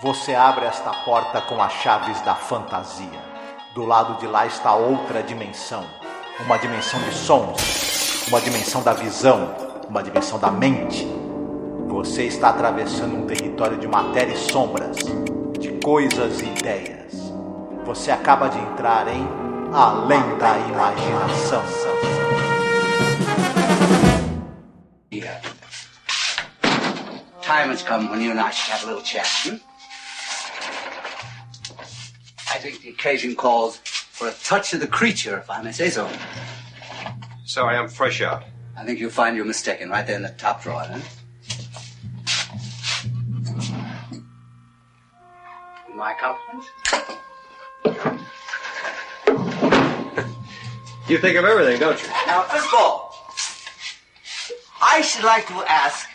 Você abre esta porta com as chaves da fantasia. Do lado de lá está outra dimensão. Uma dimensão de sons, uma dimensão da visão, uma dimensão da mente. Você está atravessando um território de matéria e sombras, de coisas e ideias. Você acaba de entrar em Além da Imaginação. Yeah. Time has come when you and I should have a little chat. I think the occasion calls for a touch of the creature, if I may say so. So I am fresh out. I think you'll find you're mistaken right there in the top drawer, huh? My compliments? You think of everything, don't you? Now, first of all, I should like to ask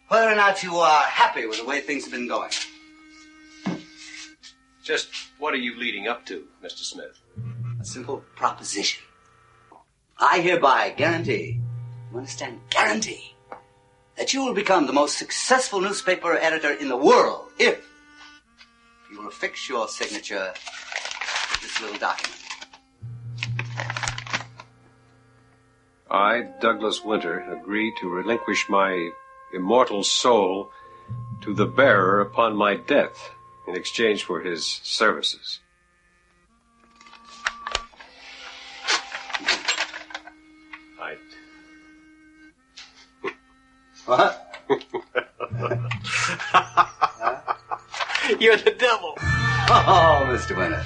whether or not you are happy with the way things have been going. Just what are you leading up to, Mr. Smith? A simple proposition. I hereby guarantee, you understand, guarantee, that you will become the most successful newspaper editor in the world if you will affix your signature to this little document. I, Douglas Winter, agree to relinquish my immortal soul to the bearer upon my death in exchange for his services. What? You're the devil. Oh, Mr. Winter.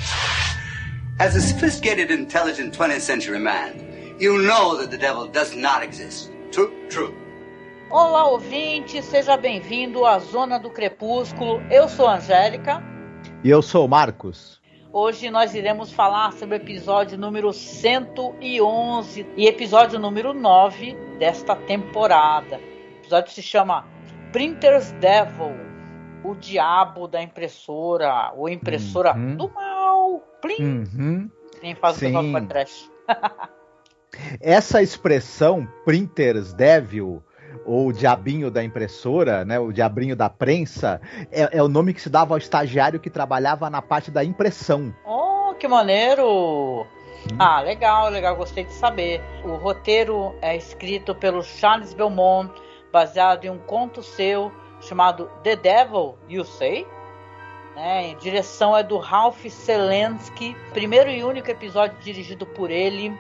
As a sophisticated, intelligent 20th century man, you know that the devil does not exist. True? True. Olá, ouvinte, seja bem-vindo à Zona do Crepúsculo. Eu sou a Angélica. E eu sou o Marcos. Hoje nós iremos falar sobre o episódio número 111 e episódio número 9 desta temporada. O episódio se chama Printer's Devil, o diabo da impressora, ou impressora do mal. Plim! Nem faz o pessoal com trash. Essa expressão, Printer's Devil, ou diabinho da impressora, né, o diabinho da prensa, é o nome que se dava ao estagiário que trabalhava na parte da impressão. Oh, que maneiro! Ah, legal, gostei de saber. O roteiro é escrito pelo Charles Belmont, baseado em um conto seu chamado The Devil, You Say? A direção é do Ralph Selansky, primeiro e único episódio dirigido por ele.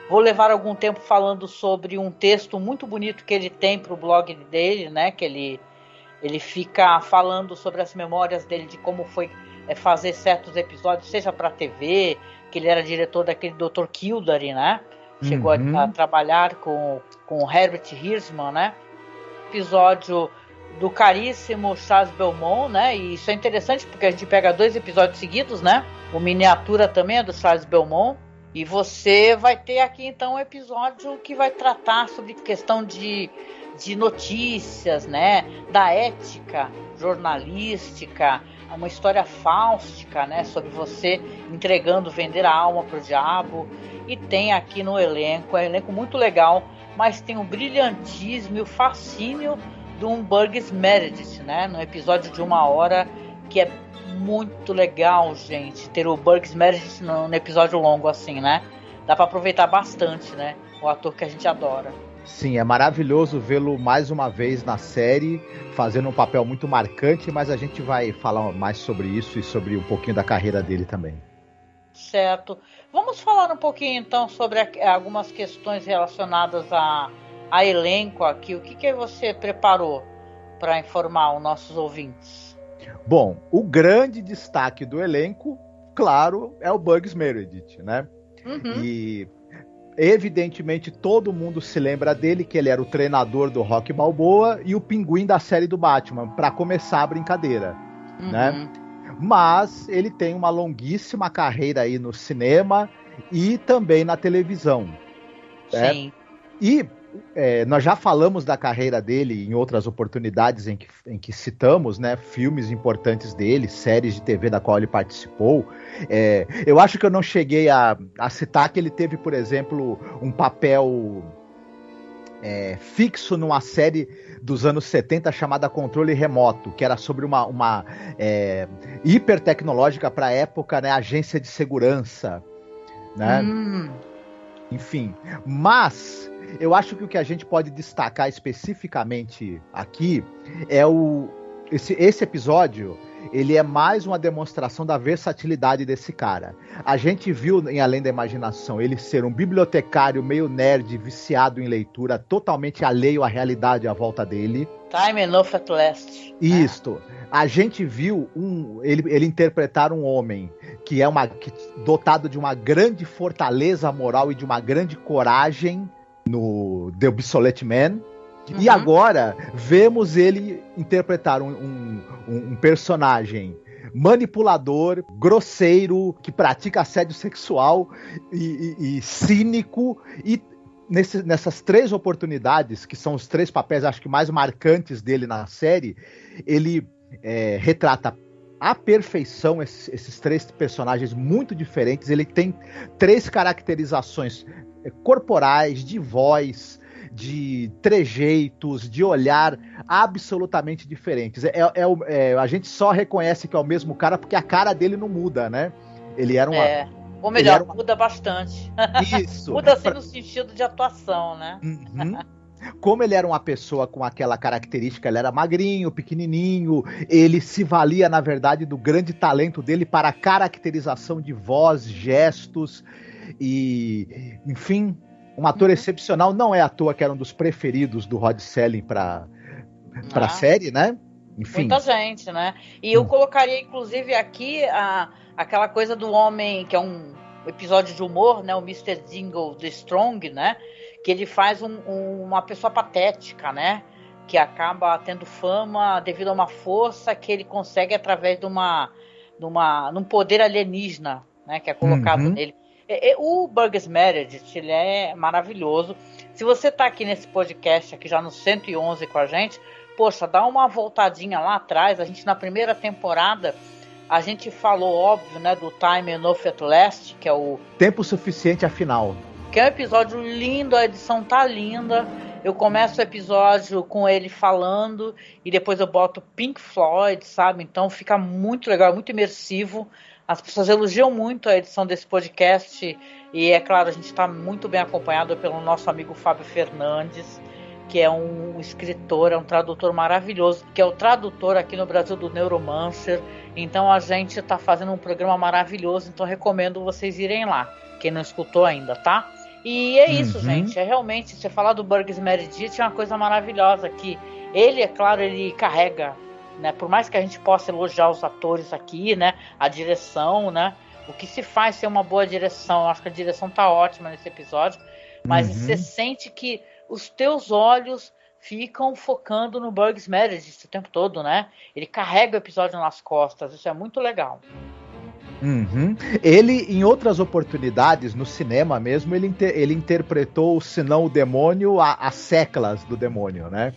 Vou levar algum tempo falando sobre um texto muito bonito que ele tem para o blog dele, né? Que ele fica falando sobre as memórias dele, de como foi fazer certos episódios, seja para TV, que ele era diretor daquele Dr. Kildare, né? Chegou a trabalhar com o Herbert Hirschman, né? Episódio do caríssimo Charles Belmont, né? E isso é interessante porque a gente pega 2 episódios seguidos, né? O Miniatura também é do Charles Belmont. E você vai ter aqui, então, um episódio que vai tratar sobre questão de notícias, né? Da ética jornalística, uma história fáustica, né? Sobre você entregando, vender a alma pro diabo. E tem aqui no elenco, é um elenco muito legal, mas tem o brilhantismo e o fascínio de um Burgess Meredith, né? No episódio de 1 hora, que é muito legal, gente, ter o Burgess Meredith no episódio longo assim, né? Dá pra aproveitar bastante, né? O ator que a gente adora. Sim, é maravilhoso vê-lo mais uma vez na série, fazendo um papel muito marcante, mas a gente vai falar mais sobre isso e sobre um pouquinho da carreira dele também. Certo. Vamos falar um pouquinho, então, sobre algumas questões relacionadas a elenco aqui. O que você preparou para informar os nossos ouvintes? Bom, o grande destaque do elenco, claro, é o Burgess Meredith, né? E evidentemente todo mundo se lembra dele, que ele era o treinador do Rocky Balboa e o pinguim da série do Batman, para começar a brincadeira, né? Mas ele tem uma longuíssima carreira aí no cinema e também na televisão. Sim. E nós já falamos da carreira dele em outras oportunidades em que citamos, né, filmes importantes dele, séries de TV da qual ele participou. Eu acho que eu não cheguei a citar que ele teve, por exemplo, um papel fixo numa série dos anos 70 chamada Controle Remoto, que era sobre uma hipertecnológica para a época, né, agência de segurança, né? Enfim, mas eu acho que o que a gente pode destacar especificamente aqui é esse episódio. Ele é mais uma demonstração da versatilidade desse cara. A gente viu em Além da Imaginação ele ser um bibliotecário meio nerd, viciado em leitura, totalmente alheio à realidade à volta dele. Time enough at last. Isto. A gente viu ele interpretar um homem que é dotado de uma grande fortaleza moral e de uma grande coragem no The Obsolete Man. E agora vemos ele interpretar um personagem manipulador, grosseiro, que pratica assédio sexual e cínico. E nessas 3 oportunidades, que são os 3 papéis, acho que mais marcantes dele na série, ele retrata à perfeição esses 3 personagens muito diferentes. Ele tem 3 caracterizações corporais, de voz, de trejeitos, de olhar absolutamente diferentes. A gente só reconhece que é o mesmo cara porque a cara dele não muda, né? Ele era ou melhor, muda bastante. Isso. Muda assim no sentido de atuação, né? Como ele era uma pessoa com aquela característica, ele era magrinho, pequenininho, ele se valia, na verdade, do grande talento dele para a caracterização de voz, gestos e, enfim, um ator excepcional. Não é à toa que era um dos preferidos do Rod Serling para a série, né? Enfim. Muita gente, né? E eu colocaria, inclusive, aqui aquela coisa do homem, que é um episódio de humor, né? O Mr. Dingle the Strong, né? Que ele faz uma pessoa patética, né? Que acaba tendo fama devido a uma força que ele consegue através de num poder alienígena, né? Que é colocado nele. O Burgess Meredith, ele é maravilhoso. Se você tá aqui nesse podcast, aqui já no 111 com a gente, poxa, dá uma voltadinha lá atrás. A gente, na primeira temporada, a gente falou, óbvio, né, do Time Enough at Last, que é o Tempo Suficiente Afinal. Que é um episódio lindo, a edição tá linda. Eu começo o episódio com ele falando e depois eu boto Pink Floyd, sabe? Então fica muito legal, muito imersivo. As pessoas elogiam muito a edição desse podcast e, é claro, a gente está muito bem acompanhado pelo nosso amigo Fábio Fernandes, que é um escritor, é um tradutor maravilhoso, que é o tradutor aqui no Brasil do Neuromancer. Então a gente está fazendo um programa maravilhoso, então recomendo vocês irem lá, quem não escutou ainda, tá? E é isso, gente, realmente, você falar do Burgess Meredith é uma coisa maravilhosa, que ele, é claro, ele carrega, né, por mais que a gente possa elogiar os atores aqui, né, a direção, né, o que se faz ser uma boa direção, eu acho que a direção tá ótima nesse episódio, mas você sente que os teus olhos ficam focando no Burgess Meredith o tempo todo, né, ele carrega o episódio nas costas, isso é muito legal. Ele, em outras oportunidades, no cinema mesmo, ele interpretou, se não o demônio, as seclas do demônio, né?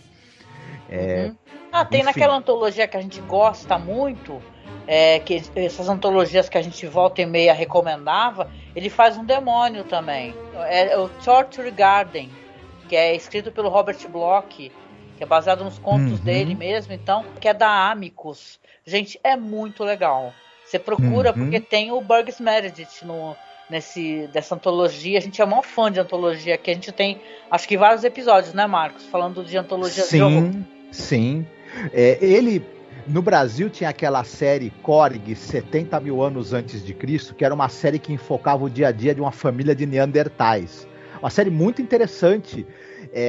Tem naquela antologia que a gente gosta muito, que essas antologias que a gente volta e meia recomendava, ele faz um demônio também. É o Torture Garden, que é escrito pelo Robert Bloch, que é baseado nos contos dele mesmo, então, que é da Amicus. Gente, é muito legal. Você procura porque tem o Burgess Meredith dessa antologia. A gente é maior fã de antologia, que a gente tem, acho que vários episódios, né, Marcos? Falando de antologias de horror. Sim. Ele, no Brasil, tinha aquela série Korg, 70 mil anos antes de Cristo, que era uma série que enfocava o dia a dia de uma família de neandertais. Uma série muito interessante.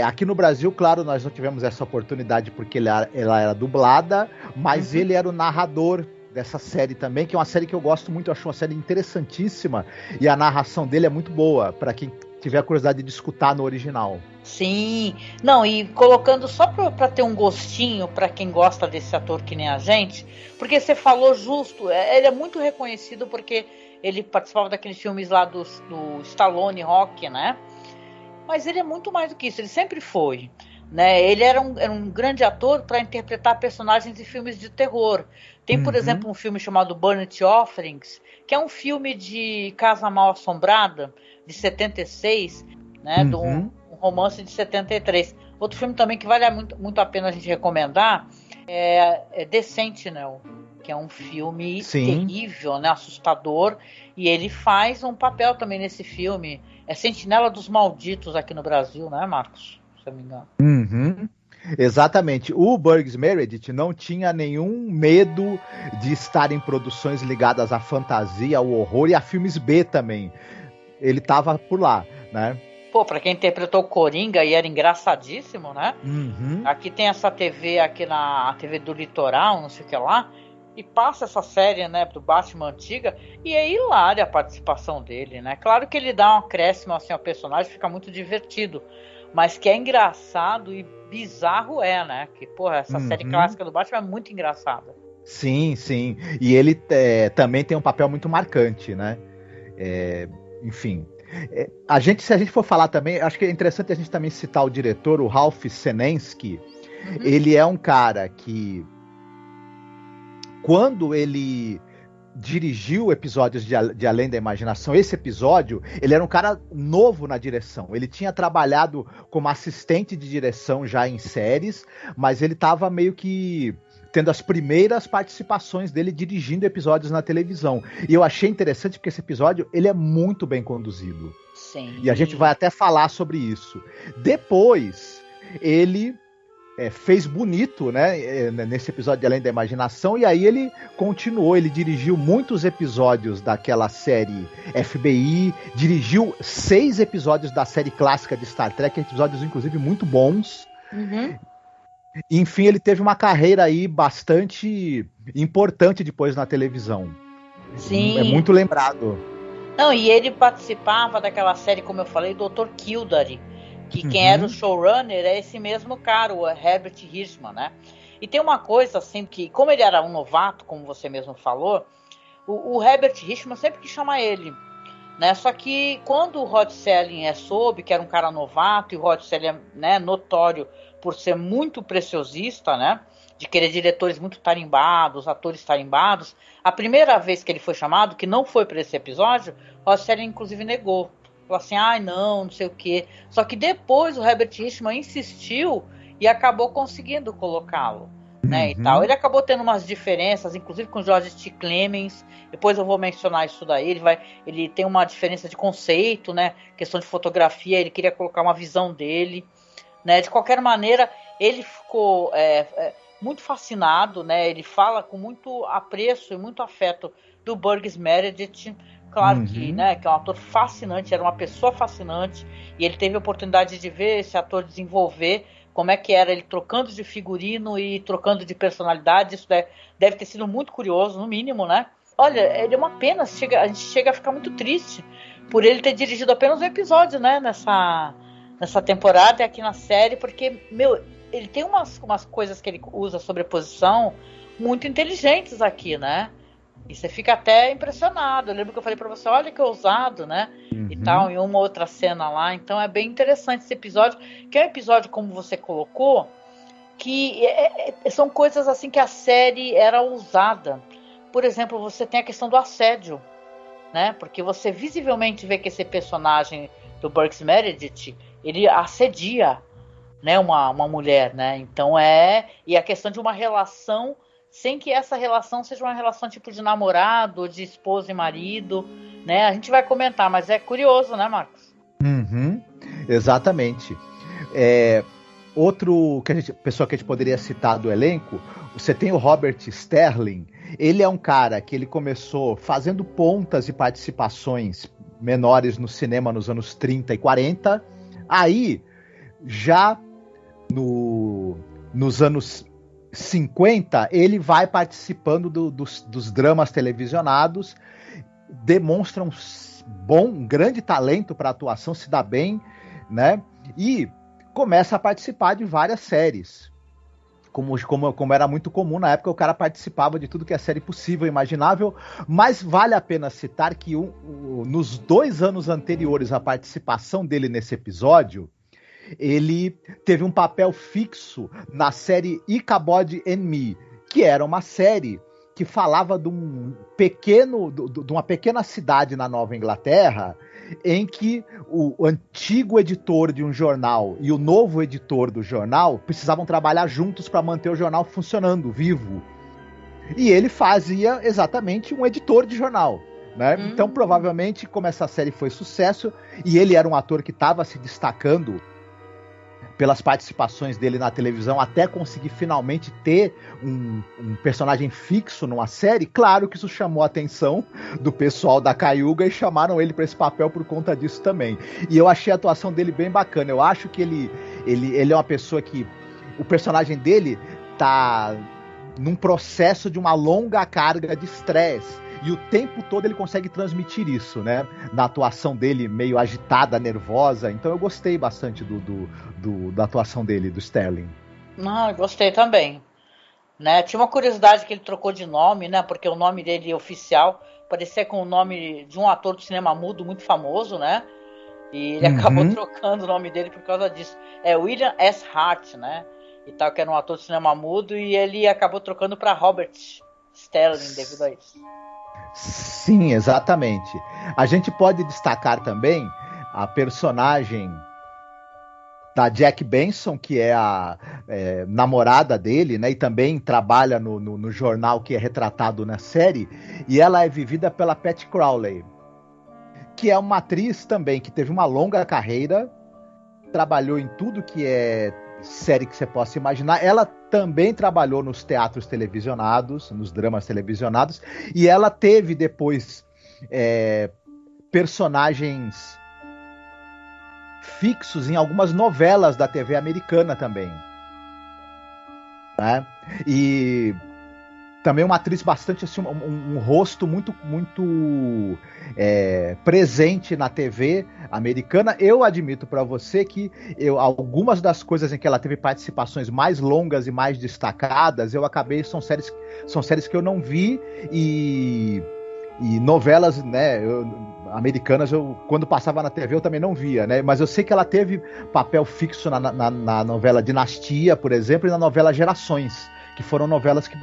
Aqui no Brasil, claro, nós não tivemos essa oportunidade porque ela era dublada, mas ele era o narrador dessa série também, que é uma série que eu gosto muito, eu acho uma série interessantíssima, e a narração dele é muito boa, para quem tiver a curiosidade de escutar no original. Sim, não, e colocando só para ter um gostinho para quem gosta desse ator que nem a gente, porque você falou justo, ele é muito reconhecido porque ele participava daqueles filmes lá do Stallone Rock, né? Mas ele é muito mais do que isso, ele sempre foi, né? Ele era um grande ator para interpretar personagens de filmes de terror. Tem, por exemplo, um filme chamado Burnt Offerings, que é um filme de Casa Mal Assombrada, de 76, né? De um romance de 73. Outro filme também que vale muito a pena a gente recomendar é The Sentinel, que é um filme terrível, né, assustador, e ele faz um papel também nesse filme. É Sentinela dos Malditos aqui no Brasil, né, Marcos? Se eu não me engano. Uhum. Exatamente. O Burgess Meredith não tinha nenhum medo de estar em produções ligadas à fantasia, ao horror e a filmes B também. Ele tava por lá, né? Pô, pra quem interpretou o Coringa e era engraçadíssimo, né? Uhum. Aqui tem essa TV, aqui na TV do Litoral, não sei o que lá, e passa essa série, né, do Batman antiga, e é hilária a participação dele, né? Claro que ele dá um acréscimo assim ao personagem, fica muito divertido, mas que é engraçado e bizarro né? Que, porra, essa série clássica do Batman é muito engraçada. Sim, sim. E ele também tem um papel muito marcante, né? Enfim. Se a gente for falar também, acho que é interessante a gente também citar o diretor, o Ralph Senensky. Ele é um cara que, quando ele dirigiu episódios de Além da Imaginação, esse episódio, ele era um cara novo na direção. Ele tinha trabalhado como assistente de direção já em séries, mas ele estava meio que tendo as primeiras participações dele dirigindo episódios na televisão. E eu achei interessante porque esse episódio, ele é muito bem conduzido. Sim. E a gente vai até falar sobre isso. Depois, ele fez bonito, né, nesse episódio de Além da Imaginação, e aí ele continuou, ele dirigiu muitos episódios daquela série FBI, dirigiu 6 episódios da série clássica de Star Trek, episódios inclusive muito bons. Enfim, ele teve uma carreira aí bastante importante depois na televisão. Sim. É muito lembrado. Não, e ele participava daquela série, como eu falei, Dr. Kildare, que quem era o showrunner é esse mesmo cara, o Herbert Hirschman, né? E tem uma coisa assim, que como ele era um novato, como você mesmo falou, o Herbert Hirschman sempre quis chamar ele, né? Só que quando o Rod Serling soube que era um cara novato, e o Rod Serling né, notório por ser muito preciosista, né? De querer diretores muito tarimbados, atores tarimbados, a primeira vez que ele foi chamado, que não foi para esse episódio, o Rod Serling inclusive negou. Falou assim, não sei o quê. Só que depois o Herbert Hirschman insistiu e acabou conseguindo colocá-lo, né, e tal. Ele acabou tendo umas diferenças, inclusive com George T. Clemens. Depois eu vou mencionar isso daí. Ele tem uma diferença de conceito, né, questão de fotografia. Ele queria colocar uma visão dele, né. De qualquer maneira, ele ficou muito fascinado, né. Ele fala com muito apreço e muito afeto do Burgess Meredith. Claro que, né, que é um ator fascinante, era uma pessoa fascinante, e ele teve a oportunidade de ver esse ator desenvolver, como é que era ele trocando de figurino e trocando de personalidade. Isso deve ter sido muito curioso, no mínimo, né? Olha, ele é uma pena, a gente chega a ficar muito triste por ele ter dirigido apenas um episódio, né, nessa temporada e aqui na série, porque, ele tem umas coisas que ele usa sobreposição muito inteligentes aqui, né? E você fica até impressionado. Eu lembro que eu falei pra você, olha que ousado, né? E tal, em uma outra cena lá. Então é bem interessante esse episódio, que é um episódio, como você colocou, que são coisas assim que a série era ousada. Por exemplo, você tem a questão do assédio, né? Porque você visivelmente vê que esse personagem do Burgess Meredith, ele assedia, né, uma mulher, né? Então e a questão de uma relação sem que essa relação seja uma relação tipo de namorado, de esposa e marido, né? A gente vai comentar, mas é curioso, né, Marcos? Exatamente. Outro pessoa que a gente poderia citar do elenco, você tem o Robert Sterling. Ele é um cara que ele começou fazendo pontas e participações menores no cinema nos anos 30 e 40. Aí, já nos anos 50, ele vai participando dos dramas televisionados, demonstra um grande talento para atuação, se dá bem, né? E começa a participar de várias séries. Como era muito comum na época, o cara participava de tudo que é série possível, imaginável, mas vale a pena citar que nos 2 anos anteriores à participação dele nesse episódio, ele teve um papel fixo na série Ichabod and Me, que era uma série que falava de uma pequena cidade na Nova Inglaterra, em que o antigo editor de um jornal e o novo editor do jornal precisavam trabalhar juntos para manter o jornal funcionando, vivo. E ele fazia exatamente um editor de jornal, né? Então, provavelmente, como essa série foi sucesso, e ele era um ator que estava se destacando pelas participações dele na televisão, até conseguir finalmente ter um personagem fixo numa série, claro que isso chamou a atenção do pessoal da Cayuga e chamaram ele para esse papel por conta disso também. E eu achei a atuação dele bem bacana. Eu acho que ele é uma pessoa que... O personagem dele tá num processo de uma longa carga de estresse. E o tempo todo ele consegue transmitir isso, né? Na atuação dele, meio agitada, nervosa. Então eu gostei bastante da atuação dele, do Sterling. Não, eu gostei também. Né? Tinha uma curiosidade que ele trocou de nome, né? Porque o nome dele oficial parecia com o nome de um ator de cinema mudo muito famoso, né? E ele acabou trocando o nome dele por causa disso. É William S. Hart, né? E tal, que era um ator de cinema mudo, e ele acabou trocando para Robert Sterling devido a isso. Sim, exatamente. A gente pode destacar também a personagem da Jack Benson, que é a namorada dele, né? E também trabalha no jornal que é retratado na série. E ela é vivida pela Pat Crowley, que é uma atriz também que teve uma longa carreira, trabalhou em tudo que é série que você possa imaginar. Ela também trabalhou nos teatros televisionados, nos dramas televisionados, e ela teve depois personagens fixos em algumas novelas da TV americana também, né? E também uma atriz bastante assim, um rosto muito presente na TV americana. Eu admito para você que algumas das coisas em que ela teve participações mais longas e mais destacadas, são séries que eu não vi, e novelas, né, americanas, quando passava na TV eu também não via, né? Mas eu sei que ela teve papel fixo na novela Dinastia, por exemplo, e na novela Gerações, que foram novelas que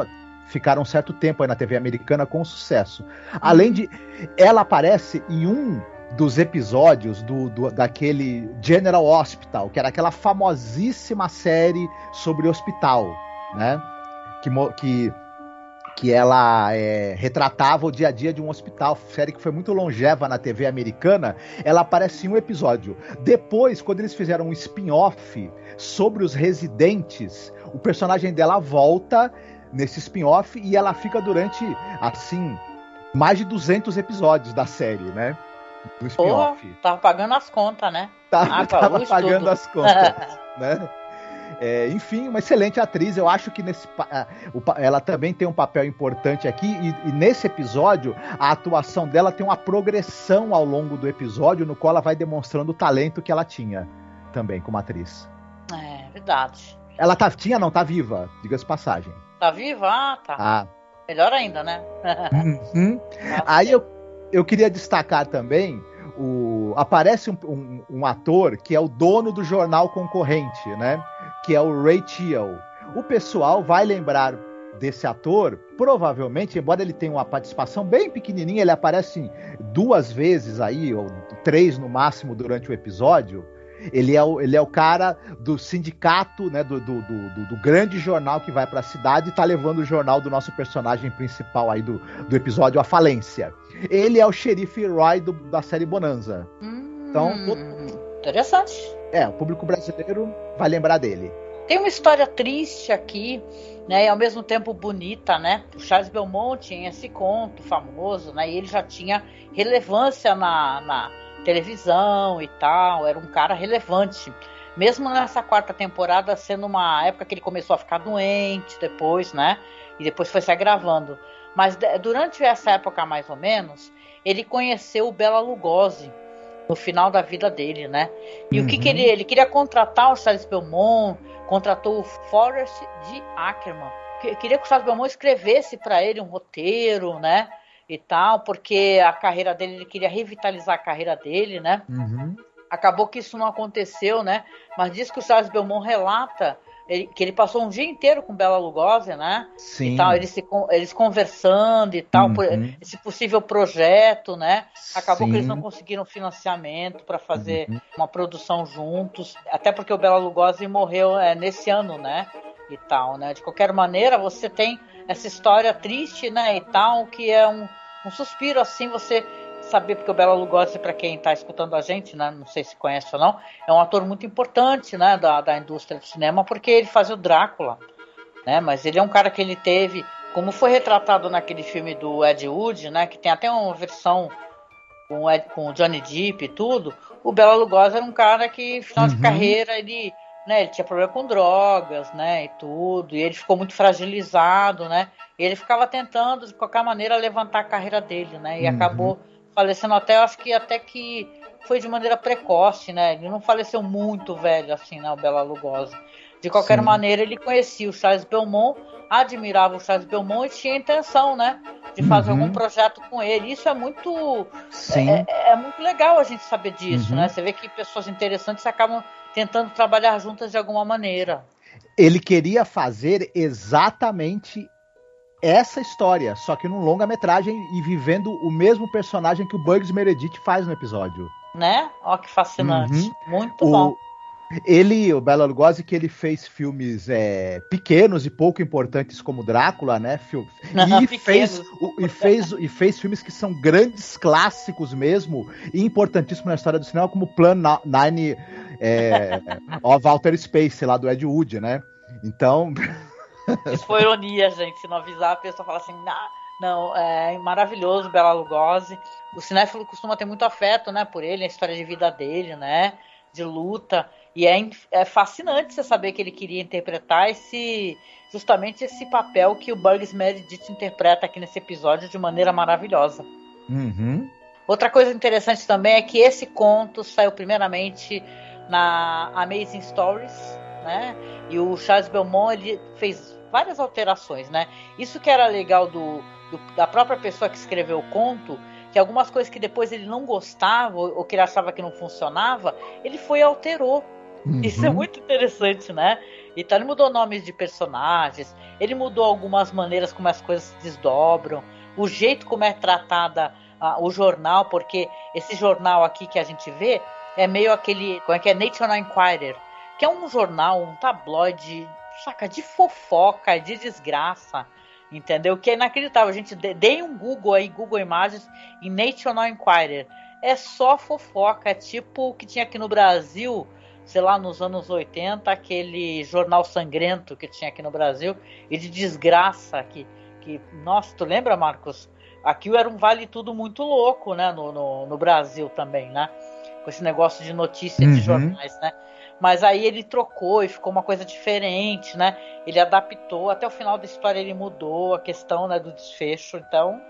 ficaram um certo tempo aí na TV americana com sucesso. Além de... Ela aparece em um dos episódios daquele General Hospital, que era aquela famosíssima série sobre hospital, né? Que ela retratava o dia a dia de um hospital, série que foi muito longeva na TV americana. Ela aparece em um episódio. Depois, quando eles fizeram um spin-off sobre os residentes, o personagem dela volta nesse spin-off e ela fica durante, assim, mais de 200 episódios da série, né? Do spin-off. Tava pagando as contas, né? Tava pagando as contas, né? Enfim, uma excelente atriz. Eu acho que ela também tem um papel importante aqui, e nesse episódio a atuação dela tem uma progressão ao longo do episódio, no qual ela vai demonstrando o talento que ela tinha também como atriz. É verdade. Ela tá viva, diga-se passagem. Tá viva? Ah, tá. Melhor ainda, né? Aí eu queria destacar também, aparece um ator que é o dono do jornal concorrente, né? Que é o Ray Teal. O pessoal vai lembrar desse ator, provavelmente, embora ele tenha uma participação bem pequenininha, ele aparece 2 vezes aí, ou 3 no máximo durante o episódio. Ele é o cara do sindicato, né, do grande jornal que vai para a cidade e tá levando o jornal do nosso personagem principal aí do episódio à falência. Ele é o xerife Roy da série Bonanza. Então, interessante. O público brasileiro vai lembrar dele. Tem uma história triste aqui, né, e ao mesmo tempo bonita, né? O Charles Belmont tinha esse conto famoso, né, e ele já tinha relevância na televisão e tal, era um cara relevante. Mesmo nessa 4ª temporada, sendo uma época que ele começou a ficar doente depois, né? E depois foi se agravando. Mas durante essa época, mais ou menos, ele conheceu o Bela Lugosi no final da vida dele, né? E o que ele queria contratar o Charles Belmont, contratou o Forrest D. Ackerman. Queria que o Charles Belmont escrevesse para ele um roteiro, né? E tal, porque a carreira dele, ele queria revitalizar a carreira dele, né? Acabou que isso não aconteceu, né? Mas diz que o Charles Belmont relata que ele passou um dia inteiro com Bela Lugosi, né? Sim. E tal, eles conversando e tal, por esse possível projeto, né? Acabou que eles não conseguiram financiamento para fazer uma produção juntos, até porque o Bela Lugosi morreu nesse ano, né? E tal, né? De qualquer maneira, você tem essa história triste, né? E tal, que é um suspiro, assim, você saber, porque o Bela Lugosi, para quem está escutando a gente, né, não sei se conhece ou não, é um ator muito importante, né, da indústria do cinema, porque ele faz o Drácula, né, mas ele é um cara que ele teve, como foi retratado naquele filme do Ed Wood, né, que tem até uma versão com o Johnny Depp e tudo, o Bela Lugosi era um cara que, final de carreira, ele tinha problema com drogas, né, e tudo, e ele ficou muito fragilizado, né, e ele ficava tentando, de qualquer maneira, levantar a carreira dele, né, e acabou falecendo acho que foi de maneira precoce, né? Ele não faleceu muito velho, assim, né? O Bela Lugosi. De qualquer maneira, ele conhecia o Charles Belmont, admirava o Charles Belmont e tinha intenção, né? De fazer algum projeto com ele. Isso é muito... É muito legal a gente saber disso, né? Você vê que pessoas interessantes acabam tentando trabalhar juntas de alguma maneira. Ele queria fazer exatamente essa história, só que num longa-metragem e vivendo o mesmo personagem que o Bugs Meredith faz no episódio. Né? Ó, que fascinante. Muito bom. O Bela Lugosi, que ele fez filmes pequenos e pouco importantes como Drácula, né? E fez filmes que são grandes clássicos mesmo e importantíssimos na história do cinema, como Plan 9 of Outer Space, lá do Ed Wood, né? Então... Isso foi ironia, gente. Se não avisar, a pessoa fala assim, não, é maravilhoso, Bela Lugosi. O cinéfilo costuma ter muito afeto, né, por ele, a história de vida dele, né, de luta. E é fascinante você saber que ele queria interpretar justamente esse papel que o Bugs Meredith interpreta aqui nesse episódio de maneira maravilhosa. Outra coisa interessante também é que esse conto saiu primeiramente na Amazing Stories, né? E o Charles Belmont, ele fez várias alterações, né? Isso que era legal da própria pessoa que escreveu o conto, que algumas coisas que depois ele não gostava ou que ele achava que não funcionava, ele foi e alterou. Isso é muito interessante, né? Então ele mudou nomes de personagens, ele mudou algumas maneiras como as coisas se desdobram, o jeito como é tratada o jornal, porque esse jornal aqui que a gente vê é meio aquele, como é que é, National Enquirer, que é um jornal, um tabloide, saca, de fofoca, de desgraça, entendeu? Que é inacreditável. A gente dê um Google aí, Google Imagens, em National Enquirer. É só fofoca, é tipo o que tinha aqui no Brasil, sei lá, nos anos 80, aquele jornal sangrento que tinha aqui no Brasil, e de desgraça, que nossa, tu lembra, Marcos? Aquilo era um vale tudo muito louco, né, no Brasil também, né? Com esse negócio de notícia de jornais, né? Mas aí ele trocou e ficou uma coisa diferente, né? Ele adaptou, até o final da história ele mudou a questão, né, do desfecho. Então,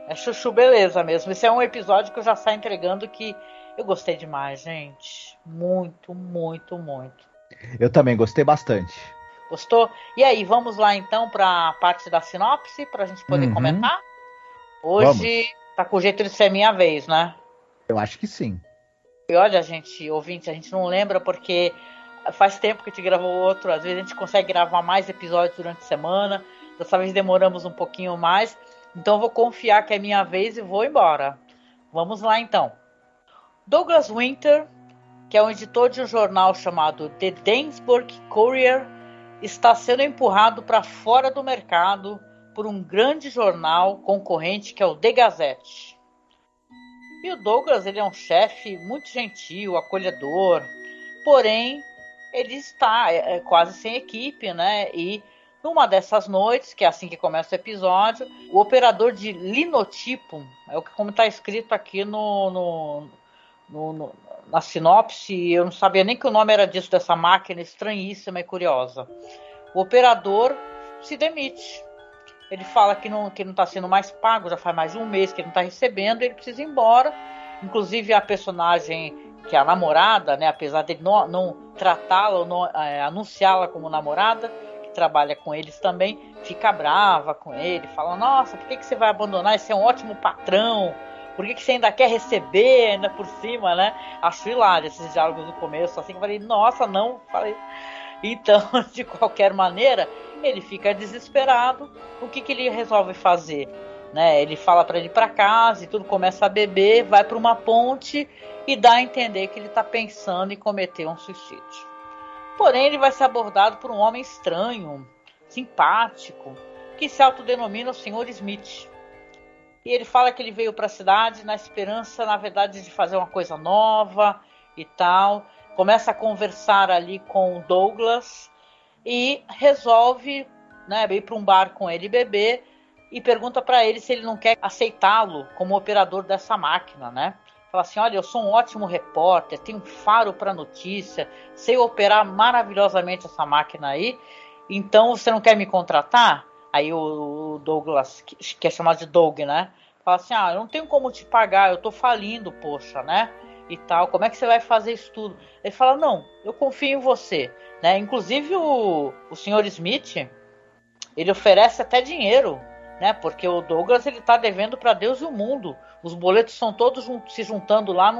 é chuchu beleza mesmo. Esse é um episódio que eu já saio entregando que eu gostei demais, gente. Muito, muito, muito. Eu também gostei bastante. Gostou? E aí, vamos lá então para a parte da sinopse, para a gente poder comentar? Hoje tá com o jeito de ser minha vez, né? Eu acho que sim. E olha, gente, ouvinte, a gente não lembra porque faz tempo que a gente gravou outro. Às vezes a gente consegue gravar mais episódios durante a semana. Dessa vez demoramos um pouquinho mais. Então eu vou confiar que é minha vez e vou embora. Vamos lá então. Douglas Winter, que é um editor de um jornal chamado The Dainsburg Courier, está sendo empurrado para fora do mercado por um grande jornal concorrente que é o The Gazette. E o Douglas, ele é um chefe muito gentil, acolhedor, porém ele está quase sem equipe, né? E numa dessas noites, que é assim que começa o episódio, o operador de linotipo, é o que como está escrito aqui na sinopse, eu não sabia nem que o nome era disso, dessa máquina estranhíssima e curiosa. O operador se demite. Ele fala que não está sendo mais pago, já faz mais de um mês que ele não está recebendo, ele precisa ir embora. Inclusive a personagem, que é a namorada, né, apesar de não tratá-la ou não anunciá-la como namorada, que trabalha com eles também, fica brava com ele, fala, nossa, por que você vai abandonar? Esse é um ótimo patrão, por que você ainda quer receber ainda por cima, né? Acho hilário esses diálogos do começo, assim, que eu falei, nossa, não, falei... Então, de qualquer maneira, ele fica desesperado. O que ele resolve fazer? Né? Ele fala para ele ir para casa e tudo, começa a beber, vai para uma ponte e dá a entender que ele está pensando em cometer um suicídio. Porém, ele vai ser abordado por um homem estranho, simpático, que se autodenomina o Sr. Smith. E ele fala que ele veio para a cidade na esperança, na verdade, de fazer uma coisa nova e tal. Começa a conversar ali com o Douglas e resolve, né, ir para um bar com ele beber e pergunta para ele se ele não quer aceitá-lo como operador dessa máquina, né? Fala assim, olha, eu sou um ótimo repórter, tenho um faro para notícia, sei operar maravilhosamente essa máquina aí, então você não quer me contratar? Aí o Douglas, que é chamado de Doug, né? Fala assim, eu não tenho como te pagar, eu tô falindo, poxa, né? E tal, como é que você vai fazer isso tudo? Ele fala, não, eu confio em você, né? Inclusive o Sr. Smith, ele oferece até dinheiro, né? Porque o Douglas, ele tá devendo para Deus e o mundo. Os boletos são todos se juntando lá,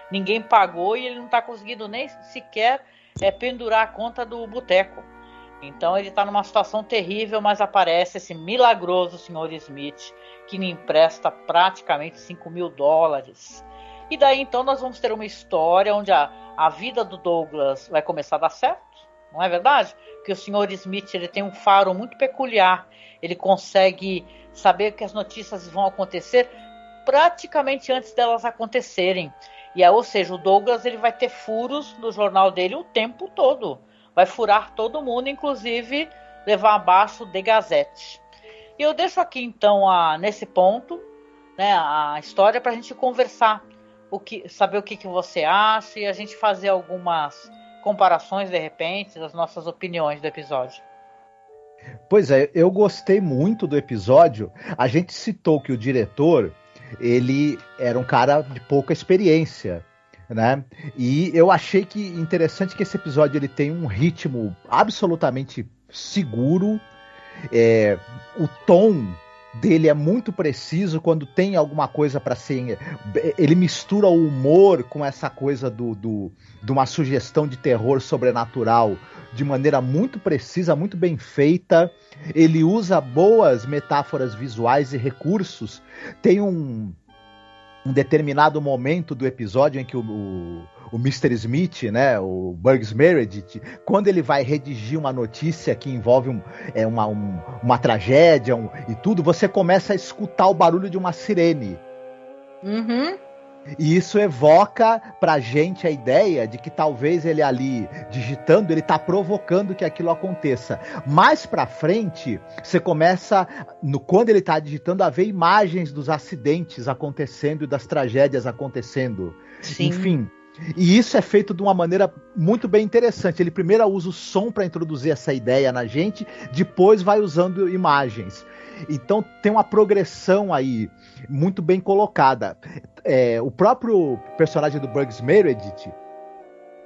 ninguém pagou e ele não tá conseguindo nem sequer pendurar a conta do boteco. Então ele está numa situação terrível, mas aparece esse milagroso Sr. Smith, que lhe empresta praticamente $5.000. E daí então nós vamos ter uma história onde a vida do Douglas vai começar a dar certo, não é verdade? Porque o Sr. Smith, ele tem um faro muito peculiar, ele consegue saber que as notícias vão acontecer praticamente antes delas acontecerem. Ou seja, o Douglas, ele vai ter furos no jornal dele o tempo todo. Vai furar todo mundo, inclusive levar abaixo The Gazette. E eu deixo aqui, então, nesse ponto, né, a história para a gente conversar, saber o que você acha e a gente fazer algumas comparações, de repente, das nossas opiniões do episódio. Pois é, eu gostei muito do episódio. A gente citou que o diretor, ele era um cara de pouca experiência, né? E eu achei que interessante que esse episódio ele tem um ritmo absolutamente seguro. O tom dele é muito preciso quando tem alguma coisa para ser. Ele mistura o humor com essa coisa de uma sugestão de terror sobrenatural de maneira muito precisa, muito bem feita. Ele usa boas metáforas visuais e recursos. Tem um determinado momento do episódio em que o Mr. Smith, né, o Burgess Meredith, quando ele vai redigir uma notícia que envolve uma tragédia e tudo, você começa a escutar o barulho de uma sirene. Uhum. E isso evoca pra gente a ideia de que talvez ele ali digitando, ele tá provocando que aquilo aconteça. Mais pra frente, você começa, quando ele tá digitando, a ver imagens dos acidentes acontecendo e das tragédias acontecendo. Sim. Enfim, e isso é feito de uma maneira muito bem interessante. Ele primeiro usa o som para introduzir essa ideia na gente, depois vai usando imagens. Então tem uma progressão aí muito bem colocada. O próprio personagem do Burgess Meredith,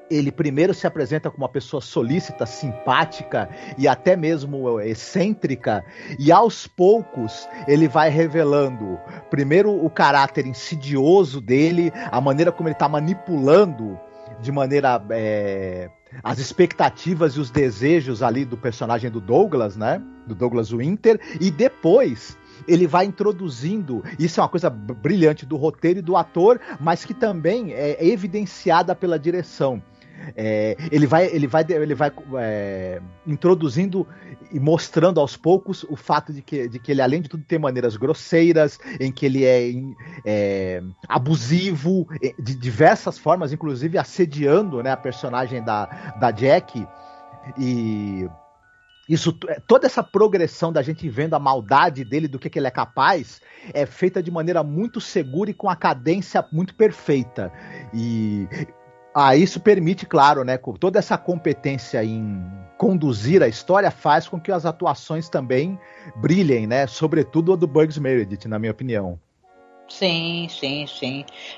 ele primeiro se apresenta como uma pessoa solícita, simpática e até mesmo excêntrica, e aos poucos ele vai revelando primeiro o caráter insidioso dele, a maneira como ele está manipulando de maneira as expectativas e os desejos ali do personagem do Douglas, né? Do Douglas Winter, e depois ele vai introduzindo, isso é uma coisa brilhante do roteiro e do ator, mas que também é evidenciada pela direção. Ele vai introduzindo e mostrando aos poucos o fato de que ele, além de tudo, tem maneiras grosseiras, em que ele é abusivo de diversas formas, inclusive assediando, né, a personagem da Jack. E toda essa progressão da gente vendo a maldade dele, do que ele é capaz, é feita de maneira muito segura e com a cadência muito perfeita. E isso permite, claro, né, com toda essa competência em conduzir a história, faz com que as atuações também brilhem, né, sobretudo a do Burgess Meredith, na minha opinião. Sim.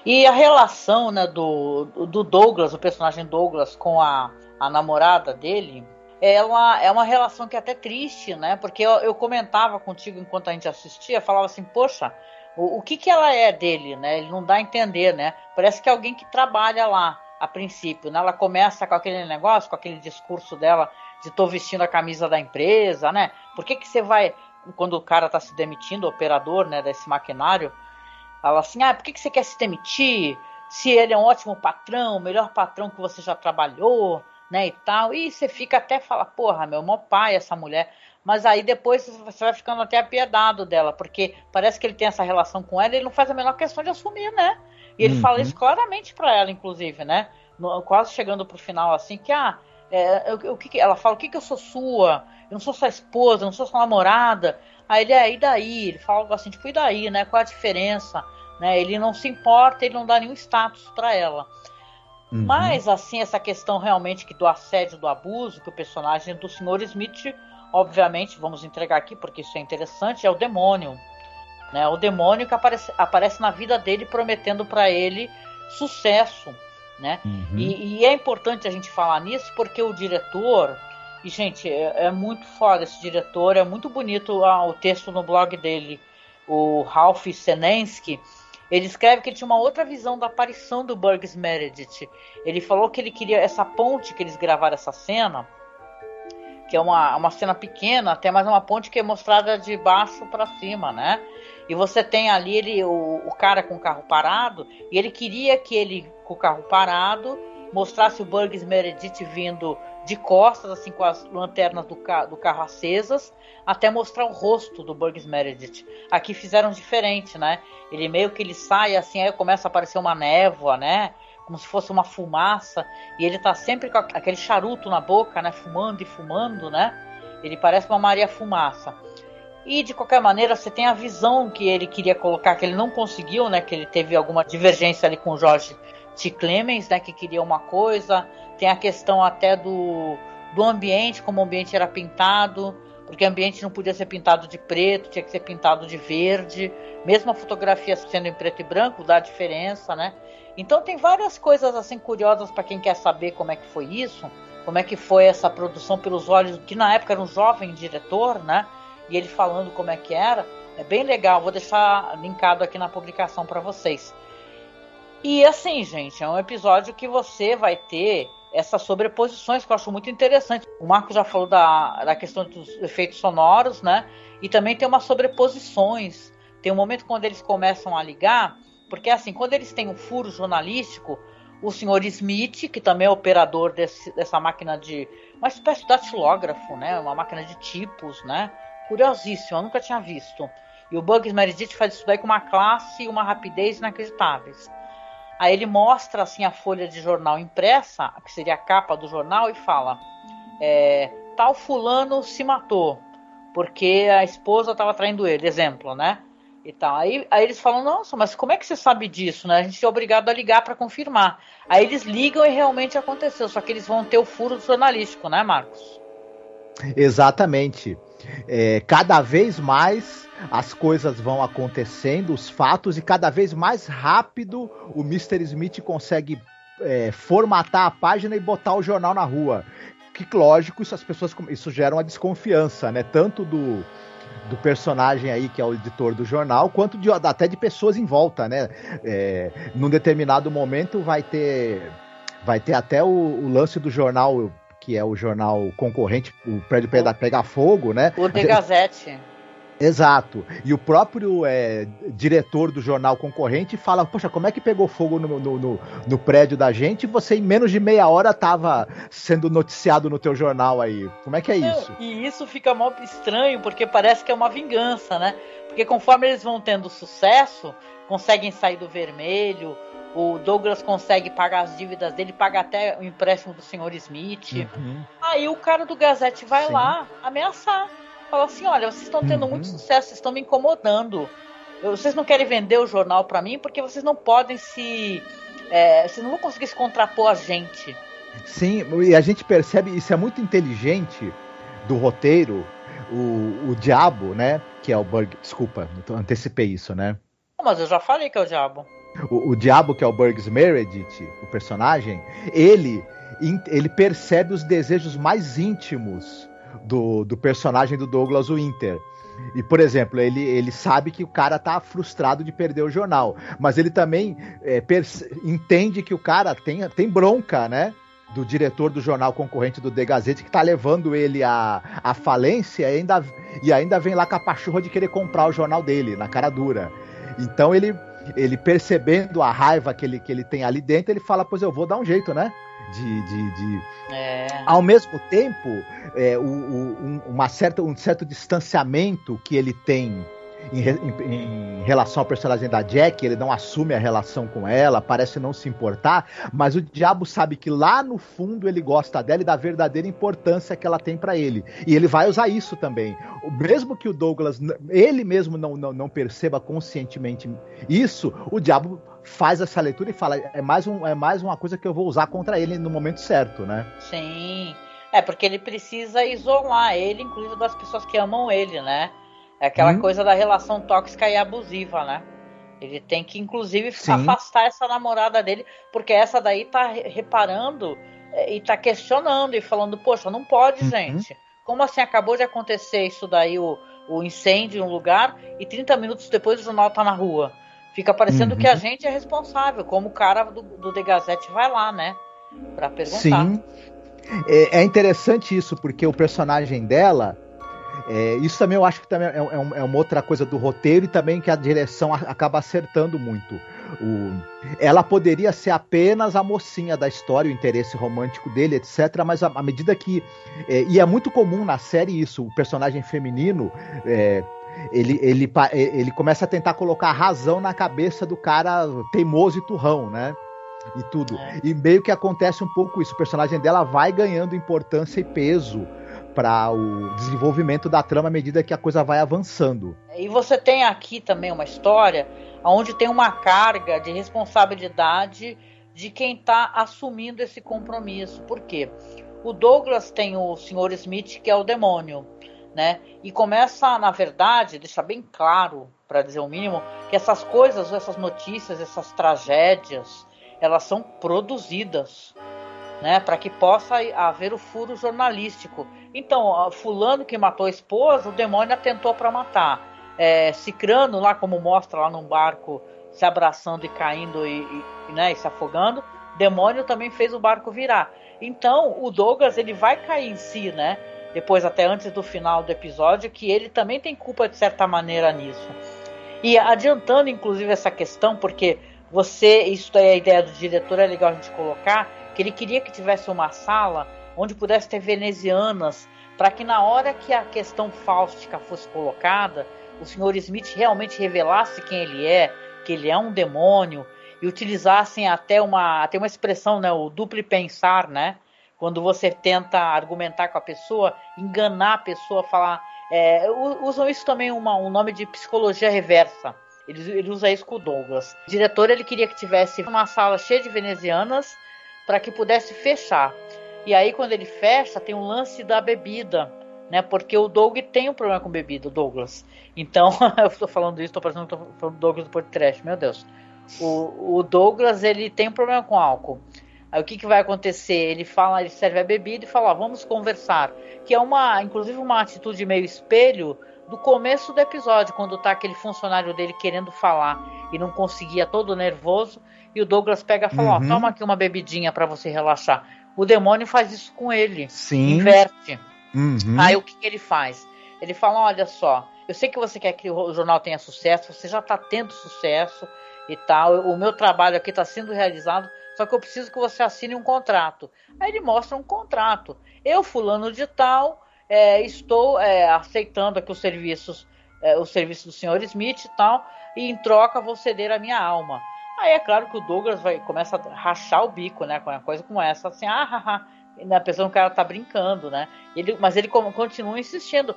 E a relação, né, do Douglas, o personagem Douglas, com a namorada dele, ela é uma relação que é até triste, né, porque eu comentava contigo enquanto a gente assistia, falava assim, poxa, o que ela é dele, né, ele não dá a entender, né, parece que é alguém que trabalha lá, a princípio, né? Ela começa com aquele negócio, com aquele discurso dela de tô vestindo a camisa da empresa, né? Por que você vai, quando o cara tá se demitindo, o operador, né, desse maquinário, fala assim, por que você quer se demitir? Se ele é um ótimo patrão, o melhor patrão que você já trabalhou, né, e tal. E você fica até falar, porra, meu, mó pai essa mulher. Mas aí depois você vai ficando até apiedado dela, porque parece que ele tem essa relação com ela e ele não faz a menor questão de assumir, né? E ele fala isso claramente pra ela, inclusive, né? Quase chegando pro final, assim, que ela fala, o que eu sou sua? Eu não sou sua esposa, eu não sou sua namorada. Aí ele, e daí? Ele fala algo assim, tipo, e daí, né? Qual a diferença? Né? Ele não se importa, ele não dá nenhum status pra ela. Mas, assim, essa questão realmente do assédio, do abuso, que o personagem do Sr. Smith, obviamente, vamos entregar aqui, porque isso é interessante, é o demônio. Né? O demônio que aparece na vida dele, prometendo pra ele sucesso. Né? E é importante a gente falar nisso, porque o diretor... E, gente, é muito foda esse diretor, é muito bonito o texto no blog dele, o Ralph Senensky. Ele escreve que ele tinha uma outra visão da aparição do Burgess Meredith. Ele falou que ele queria essa ponte que eles gravaram essa cena, que é uma cena pequena, até mais uma ponte que é mostrada de baixo para cima, né? E você tem ali o cara com o carro parado, e ele queria que ele, com o carro parado, mostrasse o Burgess Meredith vindo de costas, assim, com as lanternas do carro acesas, até mostrar o rosto do Burgess Meredith. Aqui fizeram diferente, né? Ele meio que ele sai assim, aí começa a aparecer uma névoa, né? Como se fosse uma fumaça, e ele tá sempre com aquele charuto na boca, né? Fumando e fumando, né? Ele parece uma Maria Fumaça. E de qualquer maneira, você tem a visão que ele queria colocar, que ele não conseguiu, né? Que ele teve alguma divergência ali com o George T. Clemens, né? Que queria uma coisa. Tem a questão até do ambiente, como o ambiente era pintado, porque o ambiente não podia ser pintado de preto, tinha que ser pintado de verde. Mesmo a fotografia sendo em preto e branco, dá diferença, né? Então tem várias coisas assim curiosas para quem quer saber como é que foi isso, como é que foi essa produção pelos olhos, que na época era um jovem diretor, né? E ele falando como é que era, é bem legal, vou deixar linkado aqui na publicação para vocês. E assim, gente, é um episódio que você vai ter essas sobreposições que eu acho muito interessante. O Marco já falou da questão dos efeitos sonoros, né? E também tem umas sobreposições. Tem um momento quando eles começam a ligar, porque assim, quando eles têm um furo jornalístico, o Sr. Smith, que também é operador dessa máquina de... uma espécie de datilógrafo, né? Uma máquina de tipos, né? Curiosíssimo, eu nunca tinha visto. E o Burgess Meredith faz isso daí com uma classe e uma rapidez inacreditáveis. Aí ele mostra assim a folha de jornal impressa, que seria a capa do jornal, e fala: tal fulano se matou porque a esposa estava traindo ele, exemplo, né? E tal. Aí eles falam: nossa, mas como é que você sabe disso, né? A gente é obrigado a ligar para confirmar. Aí eles ligam e realmente aconteceu, só que eles vão ter o furo jornalístico, né, Marcos? Exatamente. Cada vez mais as coisas vão acontecendo, os fatos, e cada vez mais rápido o Mr. Smith consegue formatar a página e botar o jornal na rua. Que, lógico, isso gera uma desconfiança, né? Tanto do personagem aí, que é o editor do jornal, quanto até de pessoas em volta, né? Num determinado momento vai ter até o lance do jornal, que é o jornal concorrente, o prédio pegar fogo, né? O The Gazette. Exato. E o próprio diretor do jornal concorrente fala: poxa, como é que pegou fogo no prédio da gente e você em menos de meia hora estava sendo noticiado no teu jornal aí? Como é que é isso? E isso fica mó estranho, porque parece que é uma vingança, né? Porque conforme eles vão tendo sucesso, conseguem sair do vermelho, o Douglas consegue pagar as dívidas dele, paga até o empréstimo do Sr. Smith. Aí o cara do Gazette vai lá ameaçar. Fala assim: olha, vocês estão tendo muito sucesso, vocês estão me incomodando. Vocês não querem vender o jornal para mim porque vocês não podem vocês não vão conseguir se contrapor a gente. Sim, e a gente percebe, isso é muito inteligente do roteiro, o diabo, né, que é o desculpa, antecipei isso, né? Mas eu já falei que é o diabo. O diabo, que é o Burgess Meredith, o personagem, ele percebe os desejos mais íntimos do personagem do Douglas Winter. E, por exemplo, ele sabe que o cara tá frustrado de perder o jornal, mas ele também entende que o cara tem bronca, né? do diretor do jornal concorrente do The Gazette, que tá levando ele à falência e ainda vem lá com a pachorra de querer comprar o jornal dele, na cara dura. Então ele percebendo a raiva que ele tem ali dentro, ele fala, pois eu vou dar um jeito, né? Ao mesmo tempo, um certo distanciamento que ele tem em relação ao personagem da Jack, ele não assume a relação com ela, parece não se importar, mas o diabo sabe que lá no fundo ele gosta dela e da verdadeira importância que ela tem pra ele, e ele vai usar isso também, mesmo que o Douglas, ele mesmo não perceba conscientemente isso, o diabo faz essa leitura e fala, é mais uma coisa que eu vou usar contra ele no momento certo, né? Sim, porque ele precisa isolar ele, inclusive das pessoas que amam ele, né? É aquela coisa da relação tóxica e abusiva, né? Ele tem que, inclusive, afastar essa namorada dele, porque essa daí tá reparando e tá questionando e falando, poxa, não pode, gente. Como assim acabou de acontecer isso daí, o incêndio em um lugar, e 30 minutos depois o jornal tá na rua? Fica parecendo que a gente é responsável, como o cara do The Gazette vai lá, né? Pra perguntar. Sim. É interessante isso, porque o personagem dela... isso também eu acho que também é uma outra coisa do roteiro e também que a direção acaba acertando muito. Ela poderia ser apenas a mocinha da história, o interesse romântico dele, etc. Mas à medida que... e é muito comum na série isso, o personagem feminino... Ele começa a tentar colocar razão na cabeça do cara teimoso e turrão, né? E tudo. E meio que acontece um pouco isso. O personagem dela vai ganhando importância e peso para o desenvolvimento da trama à medida que a coisa vai avançando. E você tem aqui também uma história onde tem uma carga de responsabilidade de quem está assumindo esse compromisso. Por quê? O Douglas tem o Sr. Smith, que é o demônio, né? E começa, na verdade, deixar bem claro, para dizer o mínimo, que essas coisas, essas notícias, essas tragédias, elas são produzidas, né, para que possa haver o furo jornalístico. Então, fulano que matou a esposa, o demônio atentou para matar. Cicrano, lá como mostra lá num barco, se abraçando e caindo né, e se afogando, o demônio também fez o barco virar. Então, o Douglas, ele vai cair em si, né? Depois, até antes do final do episódio, que ele também tem culpa de certa maneira nisso. E adiantando, inclusive, essa questão, porque isso daí é a ideia do diretor, é legal a gente colocar, que ele queria que tivesse uma sala onde pudesse ter venezianas, para que na hora que a questão fáustica fosse colocada, o Sr. Smith realmente revelasse quem ele é, que ele é um demônio, e utilizassem até uma expressão, né, o duplo pensar, né? Quando você tenta argumentar com a pessoa, enganar a pessoa, falar... usam isso também um nome de psicologia reversa. Ele usa isso com o Douglas. O diretor, ele queria que tivesse uma sala cheia de venezianas para que pudesse fechar. E aí, quando ele fecha, tem um lance da bebida, né? Porque o Doug tem um problema com bebida, o Douglas. Então, eu estou falando isso, estou parecendo que estou falando do Douglas do podcast, meu Deus. O Douglas, ele tem um problema com álcool. Aí o que vai acontecer? Ele serve a bebida e fala, vamos conversar. Que é inclusive uma atitude meio espelho do começo do episódio, quando tá aquele funcionário dele querendo falar e não conseguia, todo nervoso, e o Douglas pega e fala, toma aqui uma bebidinha para você relaxar. O demônio faz isso com ele. Sim. Inverte. Aí o que ele faz? Ele fala, olha só, eu sei que você quer que o jornal tenha sucesso, você já tá tendo sucesso e tal, o meu trabalho aqui tá sendo realizado, só que eu preciso que você assine um contrato. Aí ele mostra um contrato. Eu, fulano de tal, estou aceitando aqui os serviços do Sr. Smith e tal, e em troca vou ceder a minha alma. Aí é claro que o Douglas começa a rachar o bico, né, com uma coisa como essa, assim, a pessoa, o cara tá brincando, né? Mas ele continua insistindo.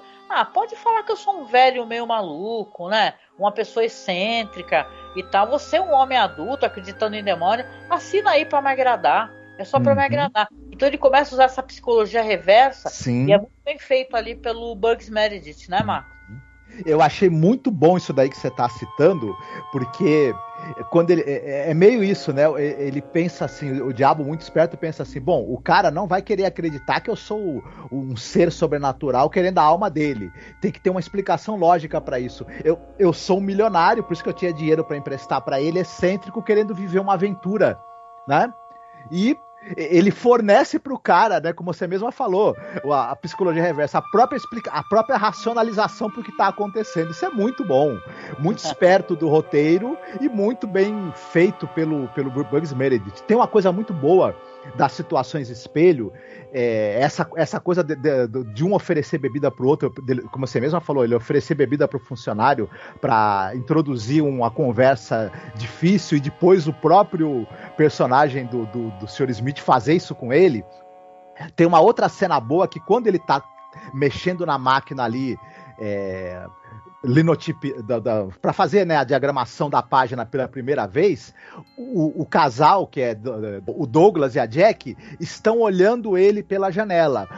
Pode falar que eu sou um velho meio maluco, né? Uma pessoa excêntrica e tal. Você é um homem adulto acreditando em demônio. Assina aí pra me agradar. É só pra me agradar. Então ele começa a usar essa psicologia reversa. Sim. E é muito bem feito ali pelo Bugs Meredith, né, Marcos? Eu achei muito bom isso daí que você tá citando, porque quando ele é meio isso, né? Ele pensa assim, o diabo muito esperto pensa assim, bom, o cara não vai querer acreditar que eu sou um ser sobrenatural querendo a alma dele. Tem que ter uma explicação lógica para isso. Eu sou um milionário, por isso que eu tinha dinheiro para emprestar para ele, excêntrico, querendo viver uma aventura, né? E ele fornece pro cara, né, como você mesma falou, a psicologia reversa, a própria racionalização pro que tá acontecendo. Isso é muito bom, muito esperto do roteiro e muito bem feito pelo Bugs Meredith. Tem uma coisa muito boa das situações espelho, essa coisa de um oferecer bebida pro outro, como você mesma falou, ele oferecer bebida pro funcionário para introduzir uma conversa difícil e depois o próprio personagem do Sr. Smith fazer isso com ele. Tem uma outra cena boa que quando ele tá mexendo na máquina ali, para fazer, né, a diagramação da página pela primeira vez, o casal, que é o Douglas e a Jack, estão olhando ele pela janela.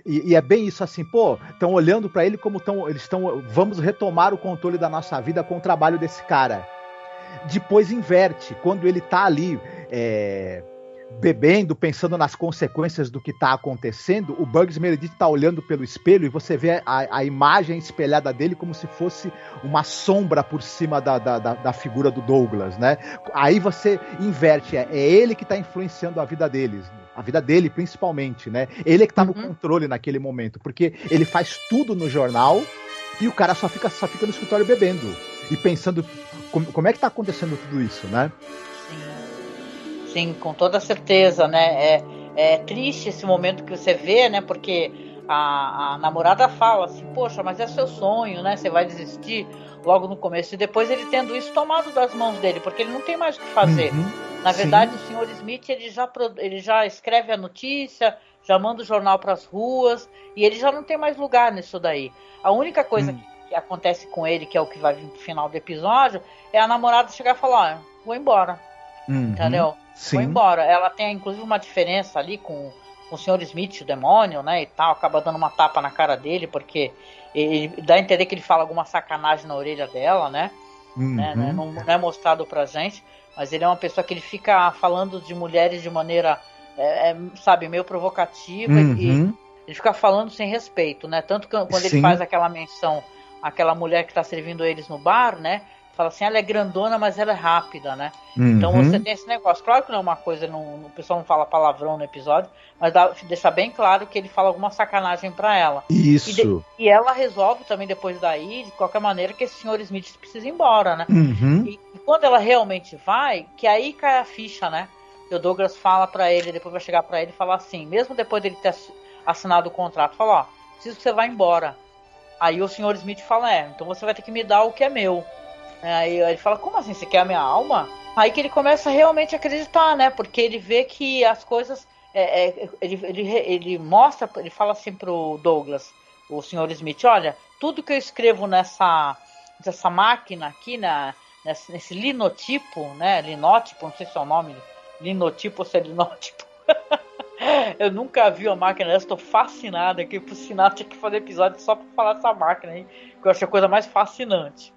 E é bem isso assim, estão olhando para ele como vamos retomar o controle da nossa vida com o trabalho desse cara. Depois inverte, quando ele tá ali bebendo, pensando nas consequências do que tá acontecendo, o Bugs Meredith tá olhando pelo espelho e você vê a imagem espelhada dele como se fosse uma sombra por cima da figura do Douglas, né? Aí você inverte, é ele que tá influenciando a vida deles, a vida dele principalmente, né? Ele é que tá no controle naquele momento, porque ele faz tudo no jornal e o cara só fica no escritório bebendo e pensando como é que tá acontecendo tudo isso, né? Sim, com toda certeza, né? É triste esse momento que você vê, né? Porque a namorada fala assim, poxa, mas é seu sonho, né? Você vai desistir logo no começo. E depois ele tendo isso tomado das mãos dele, porque ele não tem mais o que fazer. Na verdade, sim. O Sr. Smith, ele já escreve a notícia, já manda o jornal para as ruas, e ele já não tem mais lugar nisso daí. A única coisa que acontece com ele, que é o que vai vir no final do episódio, é a namorada chegar e falar, vou embora. Entendeu? Sim. Foi embora. Ela tem inclusive uma diferença ali com o Sr. Smith, o demônio, né, e tal, acaba dando uma tapa na cara dele, porque ele dá a entender que ele fala alguma sacanagem na orelha dela, né? Não é mostrado pra gente, mas ele é uma pessoa que ele fica falando de mulheres de maneira, sabe, meio provocativa, e ele fica falando sem respeito, né? Tanto que quando ele faz aquela menção àquela mulher que tá servindo eles no bar, né? Fala assim, ela é grandona, mas ela é rápida, né? Então você tem esse negócio. Claro que não é uma coisa, o pessoal não fala palavrão no episódio, mas deixa bem claro que ele fala alguma sacanagem pra ela. Isso. E ela resolve também depois daí, de qualquer maneira, que esse Sr. Smith precisa ir embora, né? E quando ela realmente vai, que aí cai a ficha, né? Que o Douglas fala pra ele, depois vai chegar pra ele e falar assim, mesmo depois dele ter assinado o contrato, fala, ó, preciso que você vá embora. Aí o Sr. Smith fala, então você vai ter que me dar o que é meu. Aí ele fala, como assim, você quer a minha alma? Aí que ele começa realmente a acreditar, né? Porque ele vê que as coisas... ele mostra, ele fala assim pro Douglas, o Sr. Smith, olha, tudo que eu escrevo nessa máquina aqui, nesse linotipo, né? Linótipo, não sei se é o nome, linotipo ou se é linótipo. Eu nunca vi uma máquina dessa, estou fascinado aqui, por sinal tinha que fazer episódio só pra falar dessa máquina aí, que eu achei a coisa mais fascinante.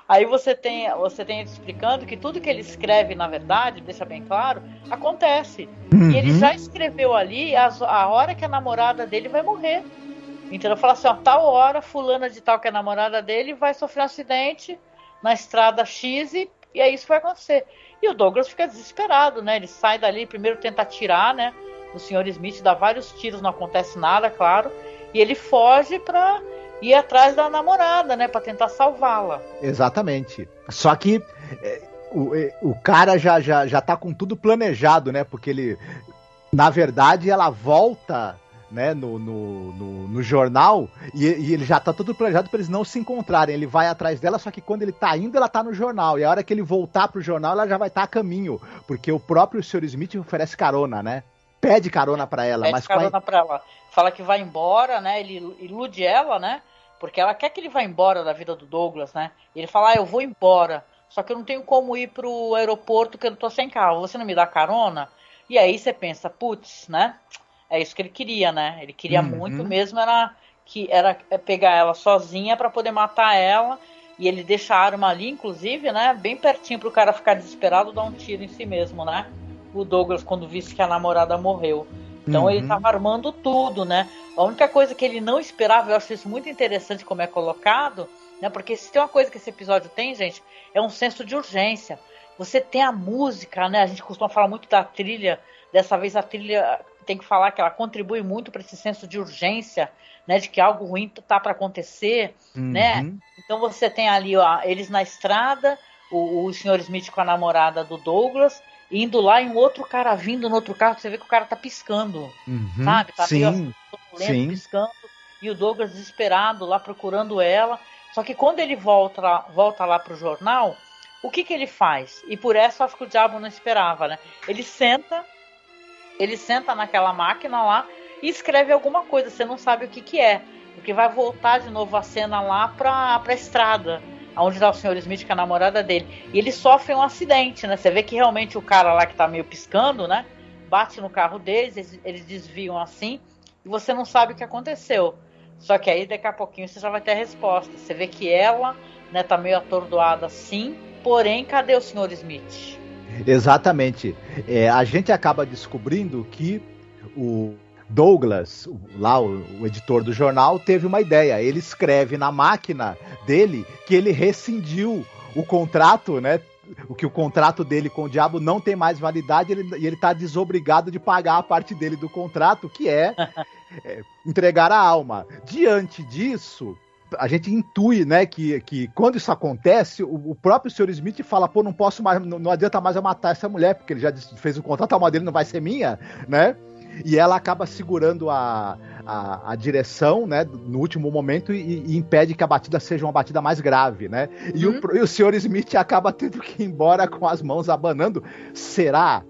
Aí você tem ele explicando que tudo que ele escreve, na verdade, deixa bem claro, acontece. E ele já escreveu ali a hora que a namorada dele vai morrer. Então ele fala assim, ó, tal hora, fulana de tal que é a namorada dele vai sofrer um acidente na estrada X e aí isso vai acontecer. E o Douglas fica desesperado, né? Ele sai dali, primeiro tenta atirar, né? O Sr. Smith dá vários tiros, não acontece nada, claro. E ele foge pra ir atrás da namorada, né, para tentar salvá-la. Exatamente. Só que o cara já tá com tudo planejado, né, porque ele, na verdade, ela volta, né, no jornal e ele já tá tudo planejado para eles não se encontrarem. Ele vai atrás dela, só que quando ele tá indo, ela tá no jornal. E a hora que ele voltar pro jornal, ela já vai estar a caminho, porque o próprio Sr. Smith oferece carona, né? Pede carona pra ela. Pede carona pra ela. Fala que vai embora, né? Ele ilude ela, né? Porque ela quer que ele vá embora da vida do Douglas, né? E ele fala, eu vou embora. Só que eu não tenho como ir pro aeroporto que eu tô sem carro. Você não me dá carona? E aí você pensa, putz, né? É isso que ele queria, né? Ele queria muito mesmo, era pegar ela sozinha pra poder matar ela. E ele deixa a arma ali, inclusive, né? Bem pertinho pro cara ficar desesperado, dar um tiro em si mesmo, né? O Douglas, quando visse que a namorada morreu. Então ele tava armando tudo, né? A única coisa que ele não esperava, eu acho isso muito interessante como é colocado, né? Porque se tem uma coisa que esse episódio tem, gente, é um senso de urgência. Você tem a música, né? A gente costuma falar muito da trilha. Dessa vez a trilha tem que falar que ela contribui muito para esse senso de urgência, né? De que algo ruim tá para acontecer, né? Então você tem ali eles na estrada, o Sr. Smith com a namorada do Douglas, indo lá e um outro cara vindo no outro carro, você vê que o cara tá piscando, sabe? Tá meio lento, piscando, e o Douglas desesperado lá procurando ela. Só que quando ele volta lá pro jornal, o que ele faz? E por essa acho que o diabo não esperava, né? Ele senta naquela máquina lá e escreve alguma coisa, você não sabe o que é, porque vai voltar de novo a cena lá pra estrada, onde tá o Sr. Smith com a namorada dele, e eles sofrem um acidente, né? Você vê que realmente o cara lá que tá meio piscando, né? Bate no carro deles, eles desviam assim, e você não sabe o que aconteceu. Só que aí daqui a pouquinho você já vai ter a resposta. Você vê que ela, né, tá meio atordoada sim, porém, cadê o Sr. Smith? Exatamente. A gente acaba descobrindo que o Douglas, lá o editor do jornal, teve uma ideia. Ele escreve na máquina dele que ele rescindiu o contrato, né? O contrato dele com o diabo não tem mais validade, e ele está desobrigado de pagar a parte dele do contrato, que é entregar a alma. Diante disso, a gente intui, né, que quando isso acontece, o próprio Sr. Smith fala, pô, não posso mais, não adianta mais eu matar essa mulher, porque ele já fez o contrato, a alma dele não vai ser minha, né? E ela acaba segurando a direção, né, no último momento e impede que a batida seja uma batida mais grave, né? E o Sr. Smith acaba tendo que ir embora com as mãos abanando. Será,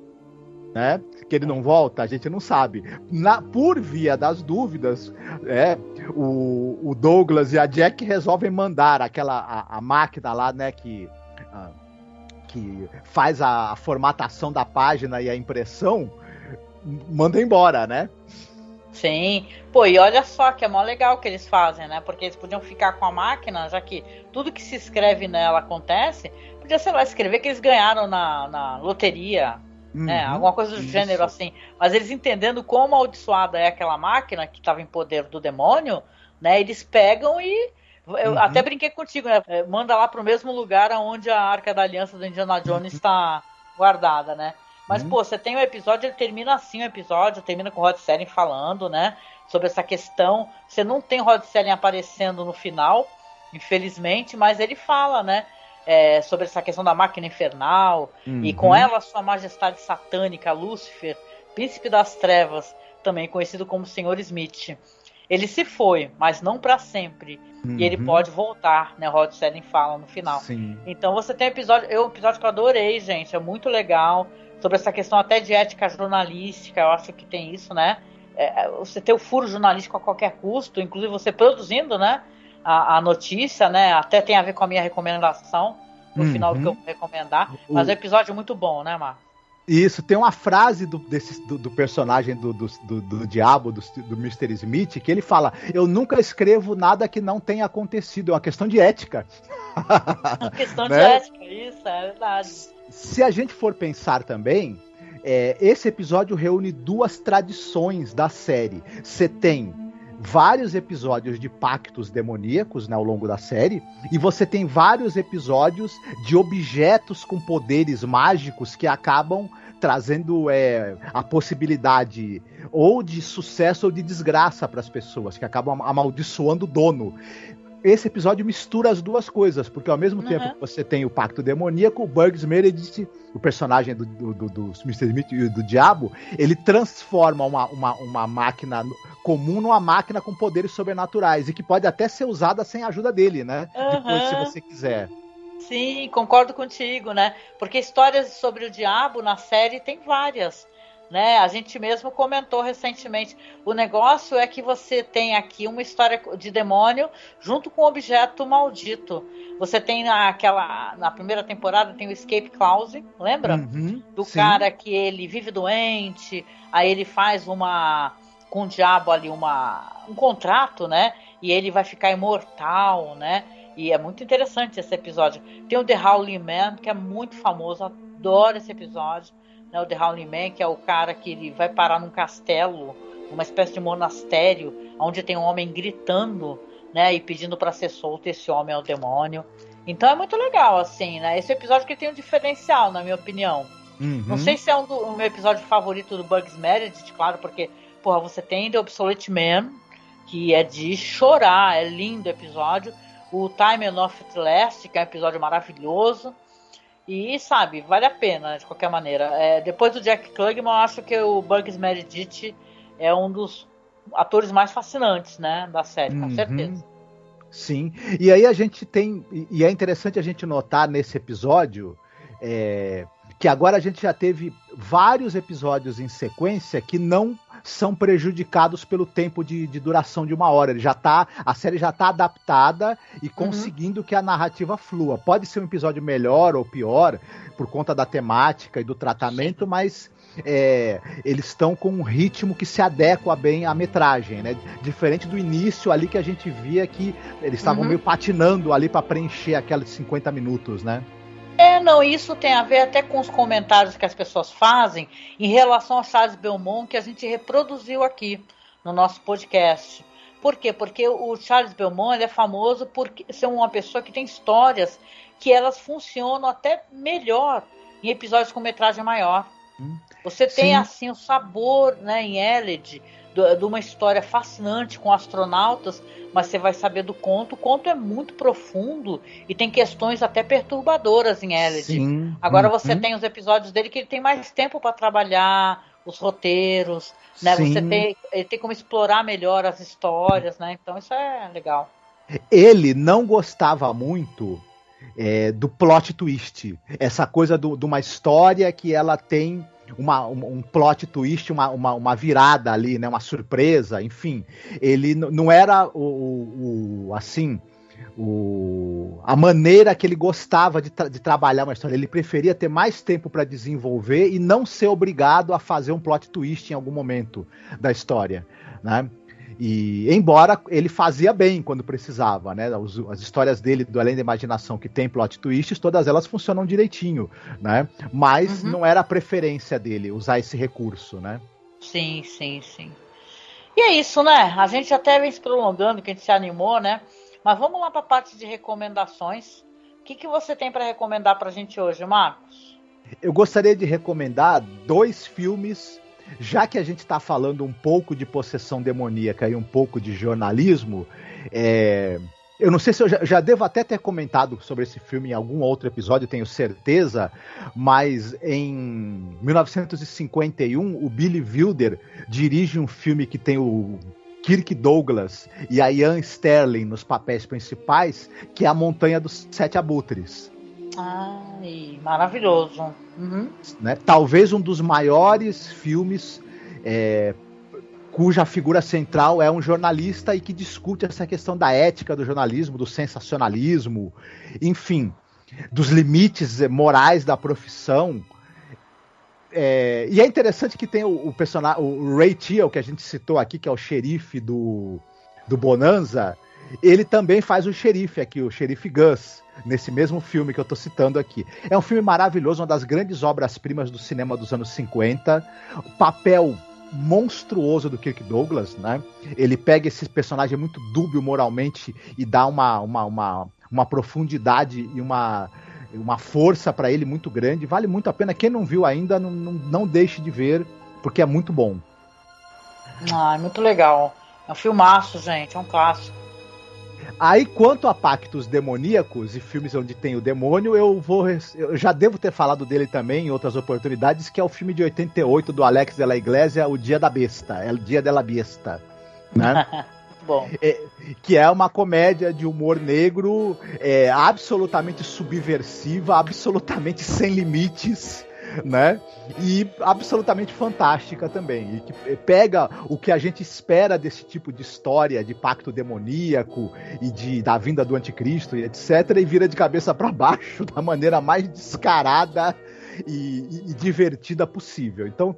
né, que ele não volta? A gente não sabe. Por via das dúvidas, o Douglas e a Jack resolvem mandar a máquina lá, né, que faz a formatação da página e a impressão, manda embora, né? Sim. Pô, e olha só que é mó legal que eles fazem, né? Porque eles podiam ficar com a máquina, já que tudo que se escreve nela acontece. Podia, sei lá, escrever que eles ganharam na loteria, né? Alguma coisa do gênero assim. Mas eles entendendo quão amaldiçoada é aquela máquina que estava em poder do demônio, né? Eles pegam e... Eu até brinquei contigo, né? Manda lá pro mesmo lugar onde a Arca da Aliança do Indiana Jones está guardada, né? Mas, pô, você tem um episódio, ele termina assim, termina com o Rod Serling falando, né, sobre essa questão. Você não tem o Rod Serling aparecendo no final, infelizmente, mas ele fala, né, sobre essa questão da máquina infernal, e com ela sua majestade satânica, Lúcifer, príncipe das trevas, também conhecido como Sr. Smith. Ele se foi, mas não para sempre. E ele pode voltar, né? O Rod Serling fala no final. Sim. Então você tem um episódio que eu adorei, gente, é muito legal. Sobre essa questão até de ética jornalística, eu acho que tem isso, né? Você ter o furo jornalístico a qualquer custo, inclusive você produzindo, né, a notícia, né? Até tem a ver com a minha recomendação, no final do que eu vou recomendar. Mas é um episódio muito bom, né, Marcos? Isso, tem uma frase do personagem do diabo, do Mr. Smith, que ele fala, eu nunca escrevo nada que não tenha acontecido, é uma questão de ética. É uma questão de ética, isso, é verdade. Se a gente for pensar também, esse episódio reúne duas tradições da série. Você tem vários episódios de pactos demoníacos, né, ao longo da série, e você tem vários episódios de objetos com poderes mágicos que acabam trazendo a possibilidade ou de sucesso ou de desgraça para as pessoas, que acabam amaldiçoando o dono. Esse episódio mistura as duas coisas, porque ao mesmo tempo que você tem o pacto demoníaco, o Bugs Meredith, o personagem do Mr. Smith e do Diabo, ele transforma uma máquina comum numa máquina com poderes sobrenaturais, e que pode até ser usada sem a ajuda dele, né? Depois, se você quiser. Sim, concordo contigo, né? Porque histórias sobre o diabo na série tem várias, né? A gente mesmo comentou recentemente. O negócio é que você tem aqui uma história de demônio junto com um objeto maldito. Você tem na primeira temporada tem o Escape Clause, lembra? Do sim. Cara que ele vive doente, aí ele faz com o diabo ali um contrato, né? E ele vai ficar imortal, né? E é muito interessante esse episódio. Tem o The Howling Man, que é muito famoso, adoro esse episódio. Né? O The Howling Man, que é o cara que ele vai parar num castelo, uma espécie de monastério, onde tem um homem gritando, né? E pedindo para ser solto, esse homem é o demônio. Então é muito legal, assim, né? Esse episódio que tem um diferencial, na minha opinião. Uhum. Não sei se é o meu episódio favorito do Bugs Meredith, claro, porque, porra, você tem The Obsolete Man, que é de chorar, é lindo o episódio. O Time Enough at Last, que é um episódio maravilhoso. E, sabe, vale a pena, de qualquer maneira. Depois do Jack Klugman, eu acho que o Bugs Meredith é um dos atores mais fascinantes, né, da série, com certeza. Sim, e aí a gente tem, e é interessante a gente notar nesse episódio, que agora a gente já teve vários episódios em sequência que não são prejudicados pelo tempo de duração de 1 hora. A série já está adaptada e conseguindo que a narrativa flua. Pode ser um episódio melhor ou pior, por conta da temática e do tratamento, mas eles estão com um ritmo que se adequa bem à metragem, né? Diferente do início ali que a gente via que eles estavam meio patinando ali para preencher aqueles 50 minutos, né? Não, isso tem a ver até com os comentários que as pessoas fazem em relação a Charles Belmont, que a gente reproduziu aqui no nosso podcast. Por quê? Porque o Charles Belmont ele é famoso por ser uma pessoa que tem histórias que elas funcionam até melhor em episódios com metragem maior. Você tem, assim, o sabor, né, em Eled, de uma história fascinante com astronautas, mas você vai saber do conto. O conto é muito profundo e tem questões até perturbadoras em Eled. Agora você tem os episódios dele que ele tem mais tempo para trabalhar os roteiros, né? Ele tem como explorar melhor as histórias, né? Então isso é legal. Ele não gostava muito do plot twist, essa coisa de uma história que ela tem um plot twist, uma virada ali, né, uma surpresa, enfim. Ele não era a maneira que ele gostava de trabalhar uma história. Ele preferia ter mais tempo para desenvolver e não ser obrigado a fazer um plot twist em algum momento da história, né? E embora ele fazia bem quando precisava, né? As histórias dele do Além da Imaginação, que tem plot twists, todas elas funcionam direitinho, né? Mas não era a preferência dele usar esse recurso, né? Sim. E é isso, né? A gente até vem se prolongando, que a gente se animou, né? Mas vamos lá para a parte de recomendações. O que você tem para recomendar para a gente hoje, Marcos? Eu gostaria de recomendar 2 filmes. Já que a gente está falando um pouco de possessão demoníaca e um pouco de jornalismo, eu não sei se eu já devo até ter comentado sobre esse filme em algum outro episódio, tenho certeza, mas em 1951 o Billy Wilder dirige um filme que tem o Kirk Douglas e a Ian Sterling nos papéis principais, que é A Montanha dos Sete Abutres. Ai, maravilhoso. Né? Talvez um dos maiores filmes cuja figura central é um jornalista e que discute essa questão da ética do jornalismo, do sensacionalismo, enfim, dos limites morais da profissão. E é interessante que tem o personagem, o Ray Teal, que a gente citou aqui, que é o xerife do Bonanza. Ele também faz o xerife aqui, o xerife Gus, nesse mesmo filme que eu tô citando aqui. É um filme maravilhoso, uma das grandes obras-primas do cinema dos anos 50. O papel monstruoso do Kirk Douglas, né? Ele pega esse personagem muito dúbio moralmente e dá uma profundidade e uma força para ele muito grande. Vale muito a pena. Quem não viu ainda, não deixe de ver, porque é muito bom. É muito legal. É um filmaço, gente. É um clássico. Aí, quanto a Pactos Demoníacos e filmes onde tem o demônio, eu já devo ter falado dele também em outras oportunidades, que é o filme de 88 do Alex de la Iglesia, O Dia da Besta, El Dia de la Besta, né? Bom. Que é uma comédia de humor negro, absolutamente subversiva, absolutamente sem limites, né? E absolutamente fantástica também, e que pega o que a gente espera desse tipo de história de pacto demoníaco e da vinda do anticristo e etc, e vira de cabeça para baixo da maneira mais descarada e divertida possível. Então,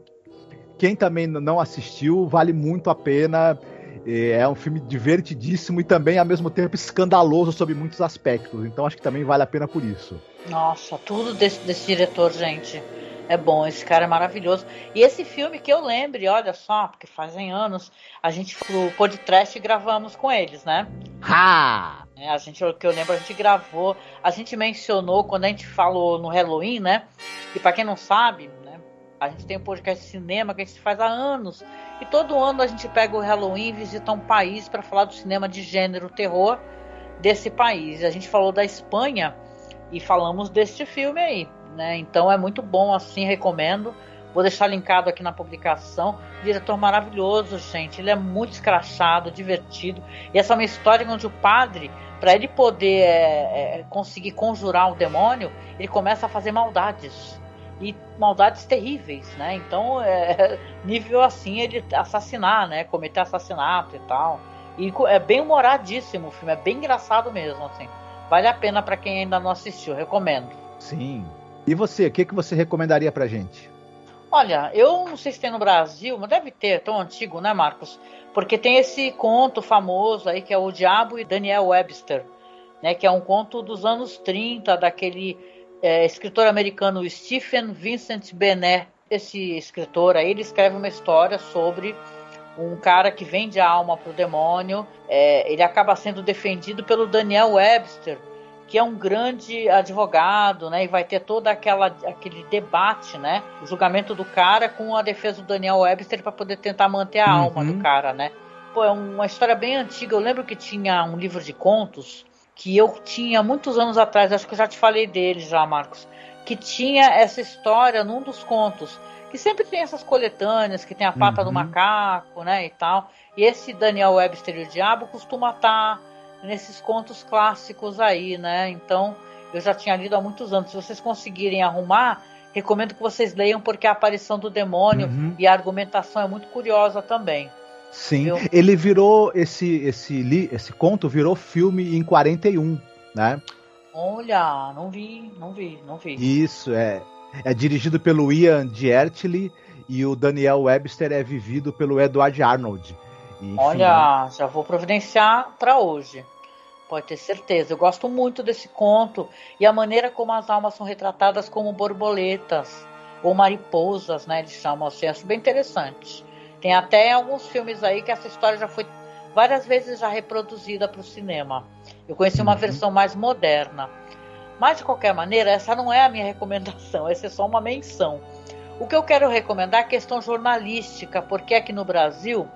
quem também não assistiu, vale muito a pena. É um filme divertidíssimo e também ao mesmo tempo escandaloso sobre muitos aspectos, então acho que também vale a pena por isso. Nossa, tudo desse diretor, gente. É bom, esse cara é maravilhoso. E esse filme que eu lembre, olha só, porque fazem anos, a gente pro podcast gravamos com eles, né? A gente, o que eu lembro, a gente gravou, a gente mencionou quando a gente falou no Halloween, né? E pra quem não sabe, né? A gente tem um podcast de cinema que a gente faz há anos. E todo ano a gente pega o Halloween e visita um país para falar do cinema de gênero terror desse país. A gente falou da Espanha e falamos deste filme aí, né? Então é muito bom, assim, recomendo. Vou deixar linkado aqui na publicação. Diretor maravilhoso, gente. Ele é muito escrachado, divertido. E essa é uma história onde o padre, para ele poder conseguir conjurar o demônio, ele começa a fazer maldades. E maldades terríveis, né? Então, nível assim, ele assassinar, né? Cometer assassinato e tal. E é bem humoradíssimo o filme. É bem engraçado mesmo, assim. Vale a pena para quem ainda não assistiu. Recomendo. Sim. E você? O que você recomendaria pra gente? Olha, eu não sei se tem no Brasil, mas deve ter, é tão antigo, né, Marcos? Porque tem esse conto famoso aí, que é O Diabo e Daniel Webster, né? Que é um conto dos anos 30, daquele escritor americano Stephen Vincent Benet. Esse escritor aí, ele escreve uma história sobre um cara que vende a alma pro demônio. Ele acaba sendo defendido pelo Daniel Webster, que é um grande advogado, né? E vai ter todo aquele debate, né? O julgamento do cara com a defesa do Daniel Webster para poder tentar manter a alma do cara, né? Pô, é uma história bem antiga. Eu lembro que tinha um livro de contos que eu tinha muitos anos atrás, acho que eu já te falei dele já, Marcos, que tinha essa história num dos contos, que sempre tem essas coletâneas, que tem a pata do macaco, né, e tal. E esse Daniel Webster e o Diabo costuma estar nesses contos clássicos aí, né? Então, eu já tinha lido há muitos anos. Se vocês conseguirem arrumar, recomendo que vocês leiam, porque a aparição do demônio e a argumentação é muito curiosa também. Sim, viu? Ele virou, esse conto virou filme em 41, né? Olha, não vi. Isso, é dirigido pelo Ian Giertli e o Daniel Webster é vivido pelo Edward Arnold. Enfim, olha, já vou providenciar para hoje. Pode ter certeza. Eu gosto muito desse conto e a maneira como as almas são retratadas como borboletas ou mariposas, né? Eles chamam assim, acho bem interessante. Tem até alguns filmes aí que essa história já foi várias vezes já reproduzida para o cinema. Eu conheci uma versão mais moderna. Mas, de qualquer maneira, essa não é a minha recomendação, essa é só uma menção. O que eu quero recomendar é a questão jornalística, porque aqui no Brasil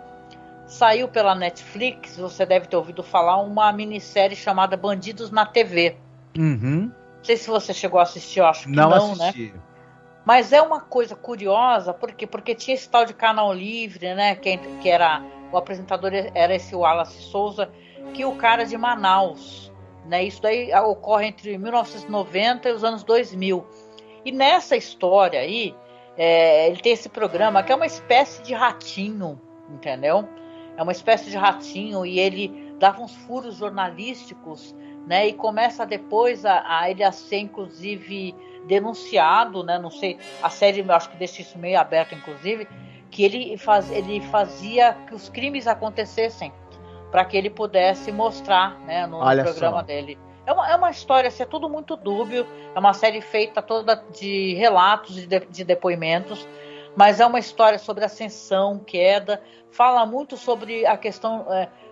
saiu pela Netflix, você deve ter ouvido falar, uma minissérie chamada Bandidos na TV. Não sei se você chegou a assistir, eu acho que não assisti. Né? Mas é uma coisa curiosa, porque tinha esse tal de Canal Livre, né? Que era o apresentador, era esse Wallace Souza, que o cara de Manaus, né? Isso daí ocorre entre 1990 e os anos 2000. E nessa história aí, ele tem esse programa que é uma espécie de ratinho, entendeu? É uma espécie de ratinho e ele dava uns furos jornalísticos, né? E começa depois a ele a ser, inclusive, denunciado, né? Não sei, a série eu acho que deixa isso meio aberto, inclusive, que ele fazia que os crimes acontecessem para que ele pudesse mostrar, né, no programa dele. É uma história, assim, é tudo muito dúbio, é uma série feita toda de relatos, de depoimentos, mas é uma história sobre ascensão, queda, fala muito sobre a questão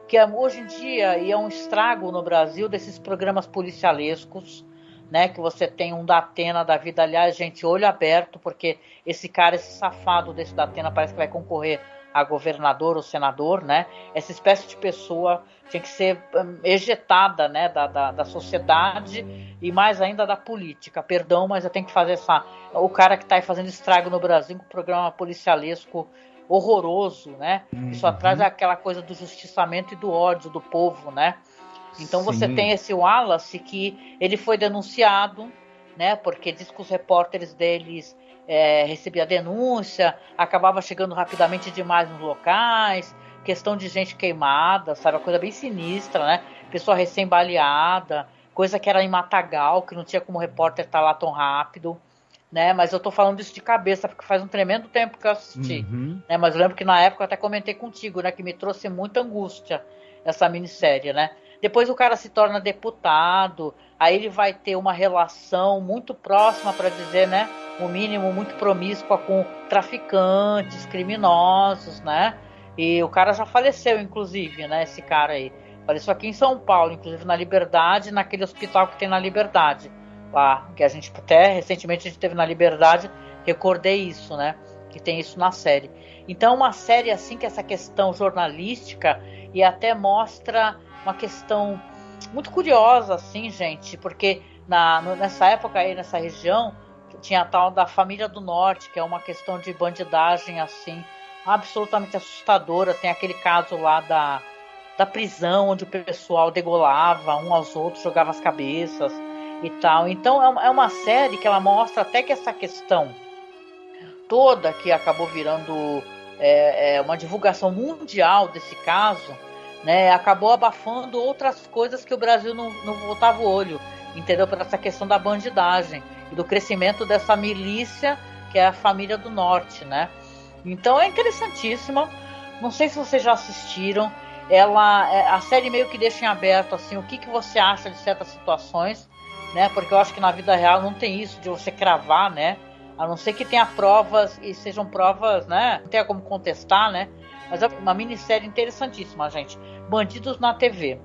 que hoje em dia e é um estrago no Brasil desses programas policialescos, né, que você tem um Datena da vida, aliás, gente, olho aberto, porque esse safado desse Datena parece que vai concorrer a governador ou senador, né? Essa espécie de pessoa tinha que ser ejetada, né, da sociedade e mais ainda da política. Perdão, mas eu tenho que fazer o cara que está aí fazendo estrago no Brasil com um programa policialesco horroroso, né? Que só traz aquela coisa do justiçamento e do ódio do povo, né? Então você tem esse Wallace que ele foi denunciado, né? Porque diz que os repórteres deles recebia denúncia, acabava chegando rapidamente demais nos locais, questão de gente queimada, sabe? Uma coisa bem sinistra, né? Pessoa recém-baleada, coisa que era em Matagal, que não tinha como o repórter estar lá tão rápido, né? Mas eu tô falando isso de cabeça, porque faz um tremendo tempo que eu assisti, né? Mas eu lembro que na época eu até comentei contigo, né? Que me trouxe muita angústia essa minissérie, né? Depois o cara se torna deputado, aí ele vai ter uma relação muito próxima, para dizer, né, o mínimo, muito promíscua com traficantes, criminosos, né? E o cara já faleceu, inclusive, né, esse cara aí. Faleceu aqui em São Paulo, inclusive na Liberdade, naquele hospital que tem na Liberdade, lá, que a gente até recentemente a gente teve na Liberdade, recordei isso, né, que tem isso na série. Então uma série assim, que essa questão jornalística, e até mostra uma questão muito curiosa, assim, gente, porque nessa época aí, nessa região, tinha a tal da Família do Norte, que é uma questão de bandidagem, assim, absolutamente assustadora. Tem aquele caso lá da prisão, onde o pessoal degolava um aos outros, jogava as cabeças e tal. Então é uma série que ela mostra até que essa questão toda, que acabou virando uma divulgação mundial desse caso, né, acabou abafando outras coisas que o Brasil não botava o olho, entendeu? Por essa questão da bandidagem e do crescimento dessa milícia, que é a Família do Norte, né? Então é interessantíssima. Não sei se vocês já assistiram. A série meio que deixa em aberto assim, o que você acha de certas situações, né? Porque eu acho que na vida real não tem isso de você cravar, né? A não ser que tenha provas, e sejam provas, né? Não tenha como contestar, né? Mas é uma minissérie interessantíssima, gente. Bandidos na TV,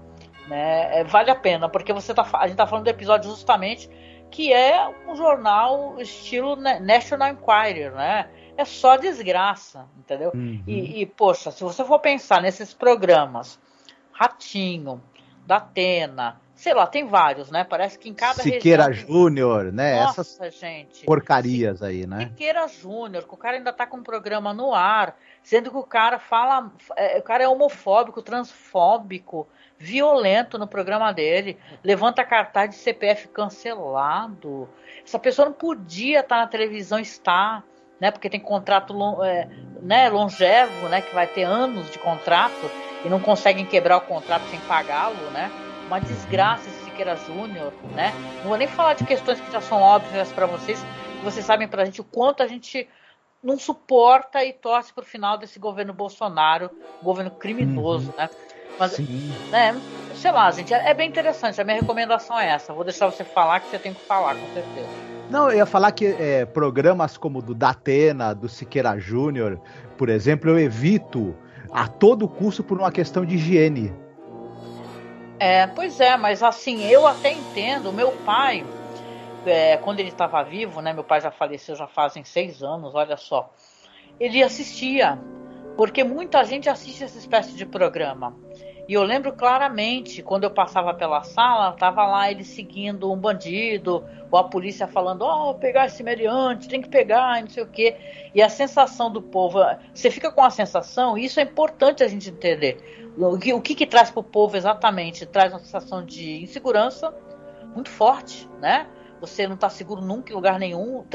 né? Vale a pena, porque a gente tá falando do episódio justamente que é um jornal estilo National Enquirer, né? É só desgraça, entendeu? Uhum. E, poxa, se você for pensar nesses programas, Ratinho, Datena, sei lá, tem vários, né? Parece que em cada Siqueira região... Júnior, né? Nossa, essas gente, porcarias aí, né? Siqueira Júnior, que o cara ainda tá com um programa no ar, sendo que o cara o cara é homofóbico, transfóbico, violento no programa dele, levanta cartaz de CPF cancelado. Essa pessoa não podia estar na televisão, né? Porque tem contrato né, longevo, né? Que vai ter anos de contrato e não conseguem quebrar o contrato sem pagá-lo, né? Uma desgraça esse Siqueira Júnior, né? Não vou nem falar de questões que já são óbvias para vocês, que vocês sabem pra gente o quanto a gente não suporta e torce pro final desse governo Bolsonaro, governo criminoso, né? Mas, né, sei lá, gente, é bem interessante. A minha recomendação é essa. Vou deixar você falar, que você tem que falar, com certeza. Não, eu ia falar que programas como do Datena, do Siqueira Júnior, por exemplo, eu evito a todo custo por uma questão de higiene. Pois é, mas assim, eu até entendo. Meu pai, quando ele estava vivo, né? Meu pai já faleceu já fazem 6 anos, olha só. Ele assistia, porque muita gente assiste essa espécie de programa. E eu lembro claramente, quando eu passava pela sala, tava lá ele seguindo um bandido, ou a polícia falando, pegar esse meliante, tem que pegar, e não sei o quê. E a sensação do povo, você fica com a sensação, e isso é importante a gente entender. O que traz pro povo exatamente? Traz uma sensação de insegurança muito forte, né? Você não tá seguro nunca em lugar nenhum,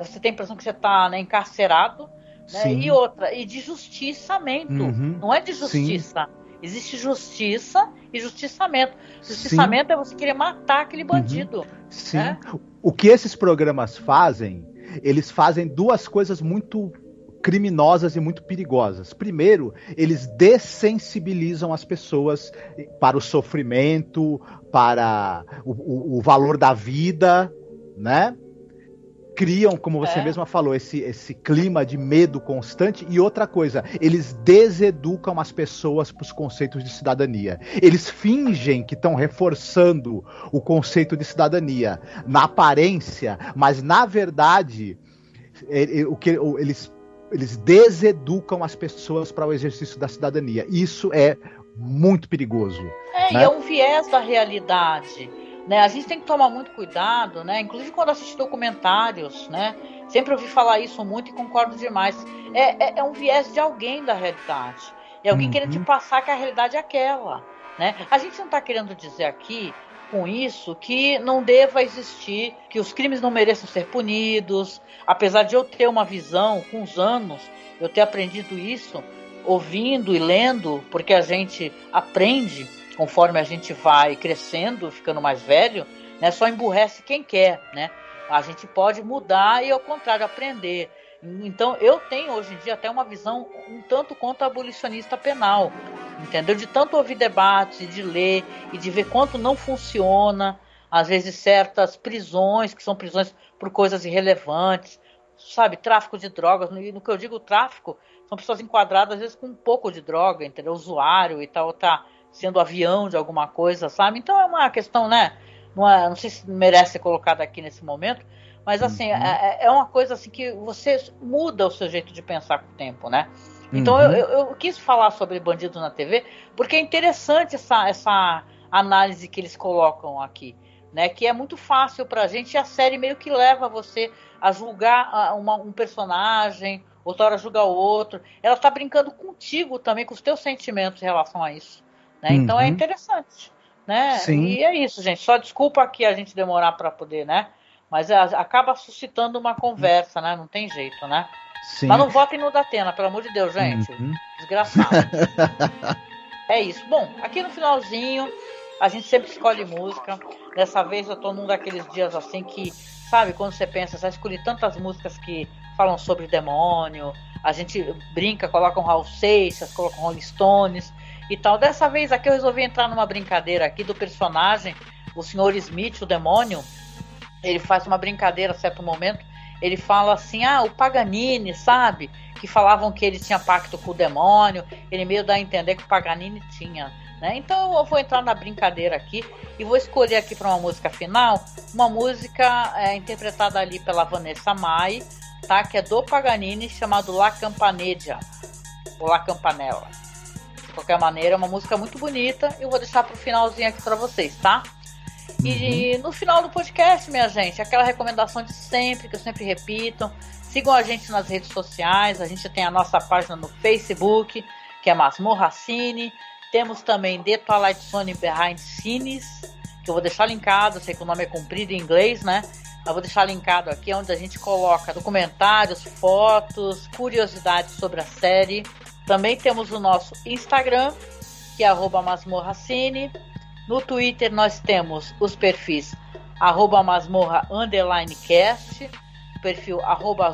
você tem a impressão que você tá, né, encarcerado, né? E outra, e de justiçamento, não é de justiça. Sim. Existe justiça e justiçamento. Justiçamento é você querer matar aquele bandido. Sim. Né? O que esses programas fazem, eles fazem duas coisas muito criminosas e muito perigosas. Primeiro, eles dessensibilizam as pessoas para o sofrimento, para o valor da vida, né? Criam, como você mesma falou, esse clima de medo constante. E outra coisa, eles deseducam as pessoas para os conceitos de cidadania. Eles fingem que estão reforçando o conceito de cidadania na aparência, mas na verdade eles deseducam as pessoas para o exercício da cidadania. Isso é muito perigoso. Né? E é um viés da realidade. Né, a gente tem que tomar muito cuidado, né? Inclusive quando assiste documentários, né? Sempre ouvi falar isso muito e concordo demais. É um viés de alguém da realidade. É alguém querendo te passar que a realidade é aquela, né? A gente não está querendo dizer aqui com isso que não deva existir, que os crimes não mereçam ser punidos. Apesar de eu ter uma visão, com os anos, eu ter aprendido isso, ouvindo e lendo, porque a gente aprende conforme a gente vai crescendo, ficando mais velho, né, só emburrece quem quer, né? A gente pode mudar e, ao contrário, aprender. Então, eu tenho hoje em dia até uma visão um tanto quanto abolicionista penal, entendeu? De tanto ouvir debates, de ler e de ver quanto não funciona, às vezes, certas prisões, que são prisões por coisas irrelevantes, sabe? Tráfico de drogas. No que eu digo tráfico, são pessoas enquadradas, às vezes, com um pouco de droga, entendeu? Usuário e tal, tá sendo avião de alguma coisa, sabe? Então é uma questão, né? Não sei se merece ser colocada aqui nesse momento, mas assim, é uma coisa assim que você muda o seu jeito de pensar com o tempo, né? Então eu quis falar sobre Bandidos na TV, porque é interessante essa análise que eles colocam aqui, né? Que é muito fácil pra gente, e a série meio que leva você a julgar um personagem, outra hora julgar o outro. Ela tá brincando contigo também, com os teus sentimentos em relação a isso, né? Então é interessante, né? Sim. E é isso, gente. Só desculpa aqui a gente demorar para poder, né? Mas acaba suscitando uma conversa, né? Não tem jeito, né? Sim. Mas não votem no Datena, pelo amor de Deus, gente. Desgraçado. É isso. Bom, aqui no finalzinho, a gente sempre escolhe música. Dessa vez eu tô num daqueles dias assim que, sabe, quando você pensa, já escolhi tantas músicas que falam sobre demônio, a gente brinca, coloca um Raul Seixas, coloca um Rolling Stones e tal. Dessa vez aqui eu resolvi entrar numa brincadeira aqui do personagem, o Sr. Smith, o demônio. Ele faz uma brincadeira a certo momento. Ele fala assim, o Paganini, sabe? Que falavam que ele tinha pacto com o demônio. Ele meio dá a entender que o Paganini tinha, né? Então eu vou entrar na brincadeira aqui e vou escolher aqui para uma música final, uma música interpretada ali pela Vanessa Mai, tá? Que é do Paganini, chamado La Campanella, ou La Campanella. De qualquer maneira, é uma música muito bonita. Eu vou deixar pro finalzinho aqui para vocês, tá? E no final do podcast, minha gente, aquela recomendação de sempre, que eu sempre repito, sigam a gente nas redes sociais. A gente tem a nossa página no Facebook, que é Masmorra Cine. Temos também The Twilight Zone Behind Scenes, que eu vou deixar linkado. Eu sei que o nome é comprido em inglês, né? Eu vou deixar linkado aqui, onde a gente coloca documentários, fotos, curiosidades sobre a série. Também temos o nosso Instagram, que é @masmorracine. No Twitter nós temos os perfis @masmorra_cast, o perfil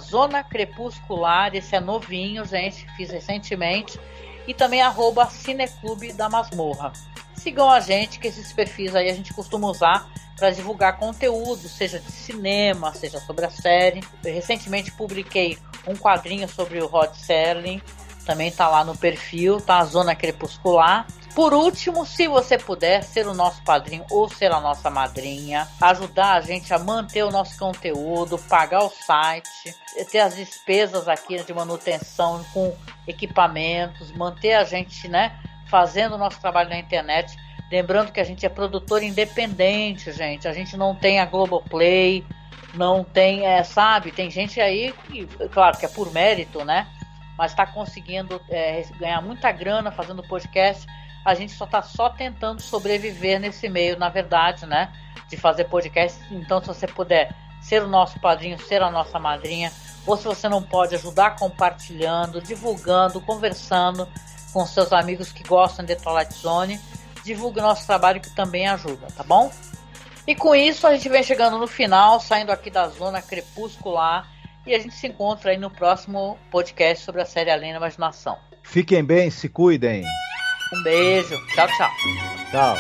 @Zona Crepuscular, esse é novinho, gente, fiz recentemente, e também @Cineclube da Masmorra. Sigam a gente, que esses perfis aí a gente costuma usar para divulgar conteúdo, seja de cinema, seja sobre a série. Eu recentemente publiquei um quadrinho sobre o Rod Serling, também tá lá no perfil, tá? A Zona Crepuscular. Por último, se você puder ser o nosso padrinho ou ser a nossa madrinha, ajudar a gente a manter o nosso conteúdo, pagar o site, ter as despesas aqui de manutenção com equipamentos, manter a gente, né, fazendo o nosso trabalho na internet. Lembrando que a gente é produtor independente, gente. A gente não tem a Globoplay, não tem, sabe? Tem gente aí que, claro, que é por mérito, né? Mas está conseguindo ganhar muita grana fazendo podcast. A gente só está tentando sobreviver nesse meio, na verdade, né? De fazer podcast. Então, se você puder ser o nosso padrinho, ser a nossa madrinha, ou se você não pode, ajudar compartilhando, divulgando, conversando com seus amigos que gostam de Twilight Zone, divulgue o nosso trabalho, que também ajuda, tá bom? E com isso a gente vem chegando no final, saindo aqui da Zona Crepuscular, e a gente se encontra aí no próximo podcast sobre a série Além da Imaginação. Fiquem bem, se cuidem. Um beijo. Tchau, tchau. Tchau.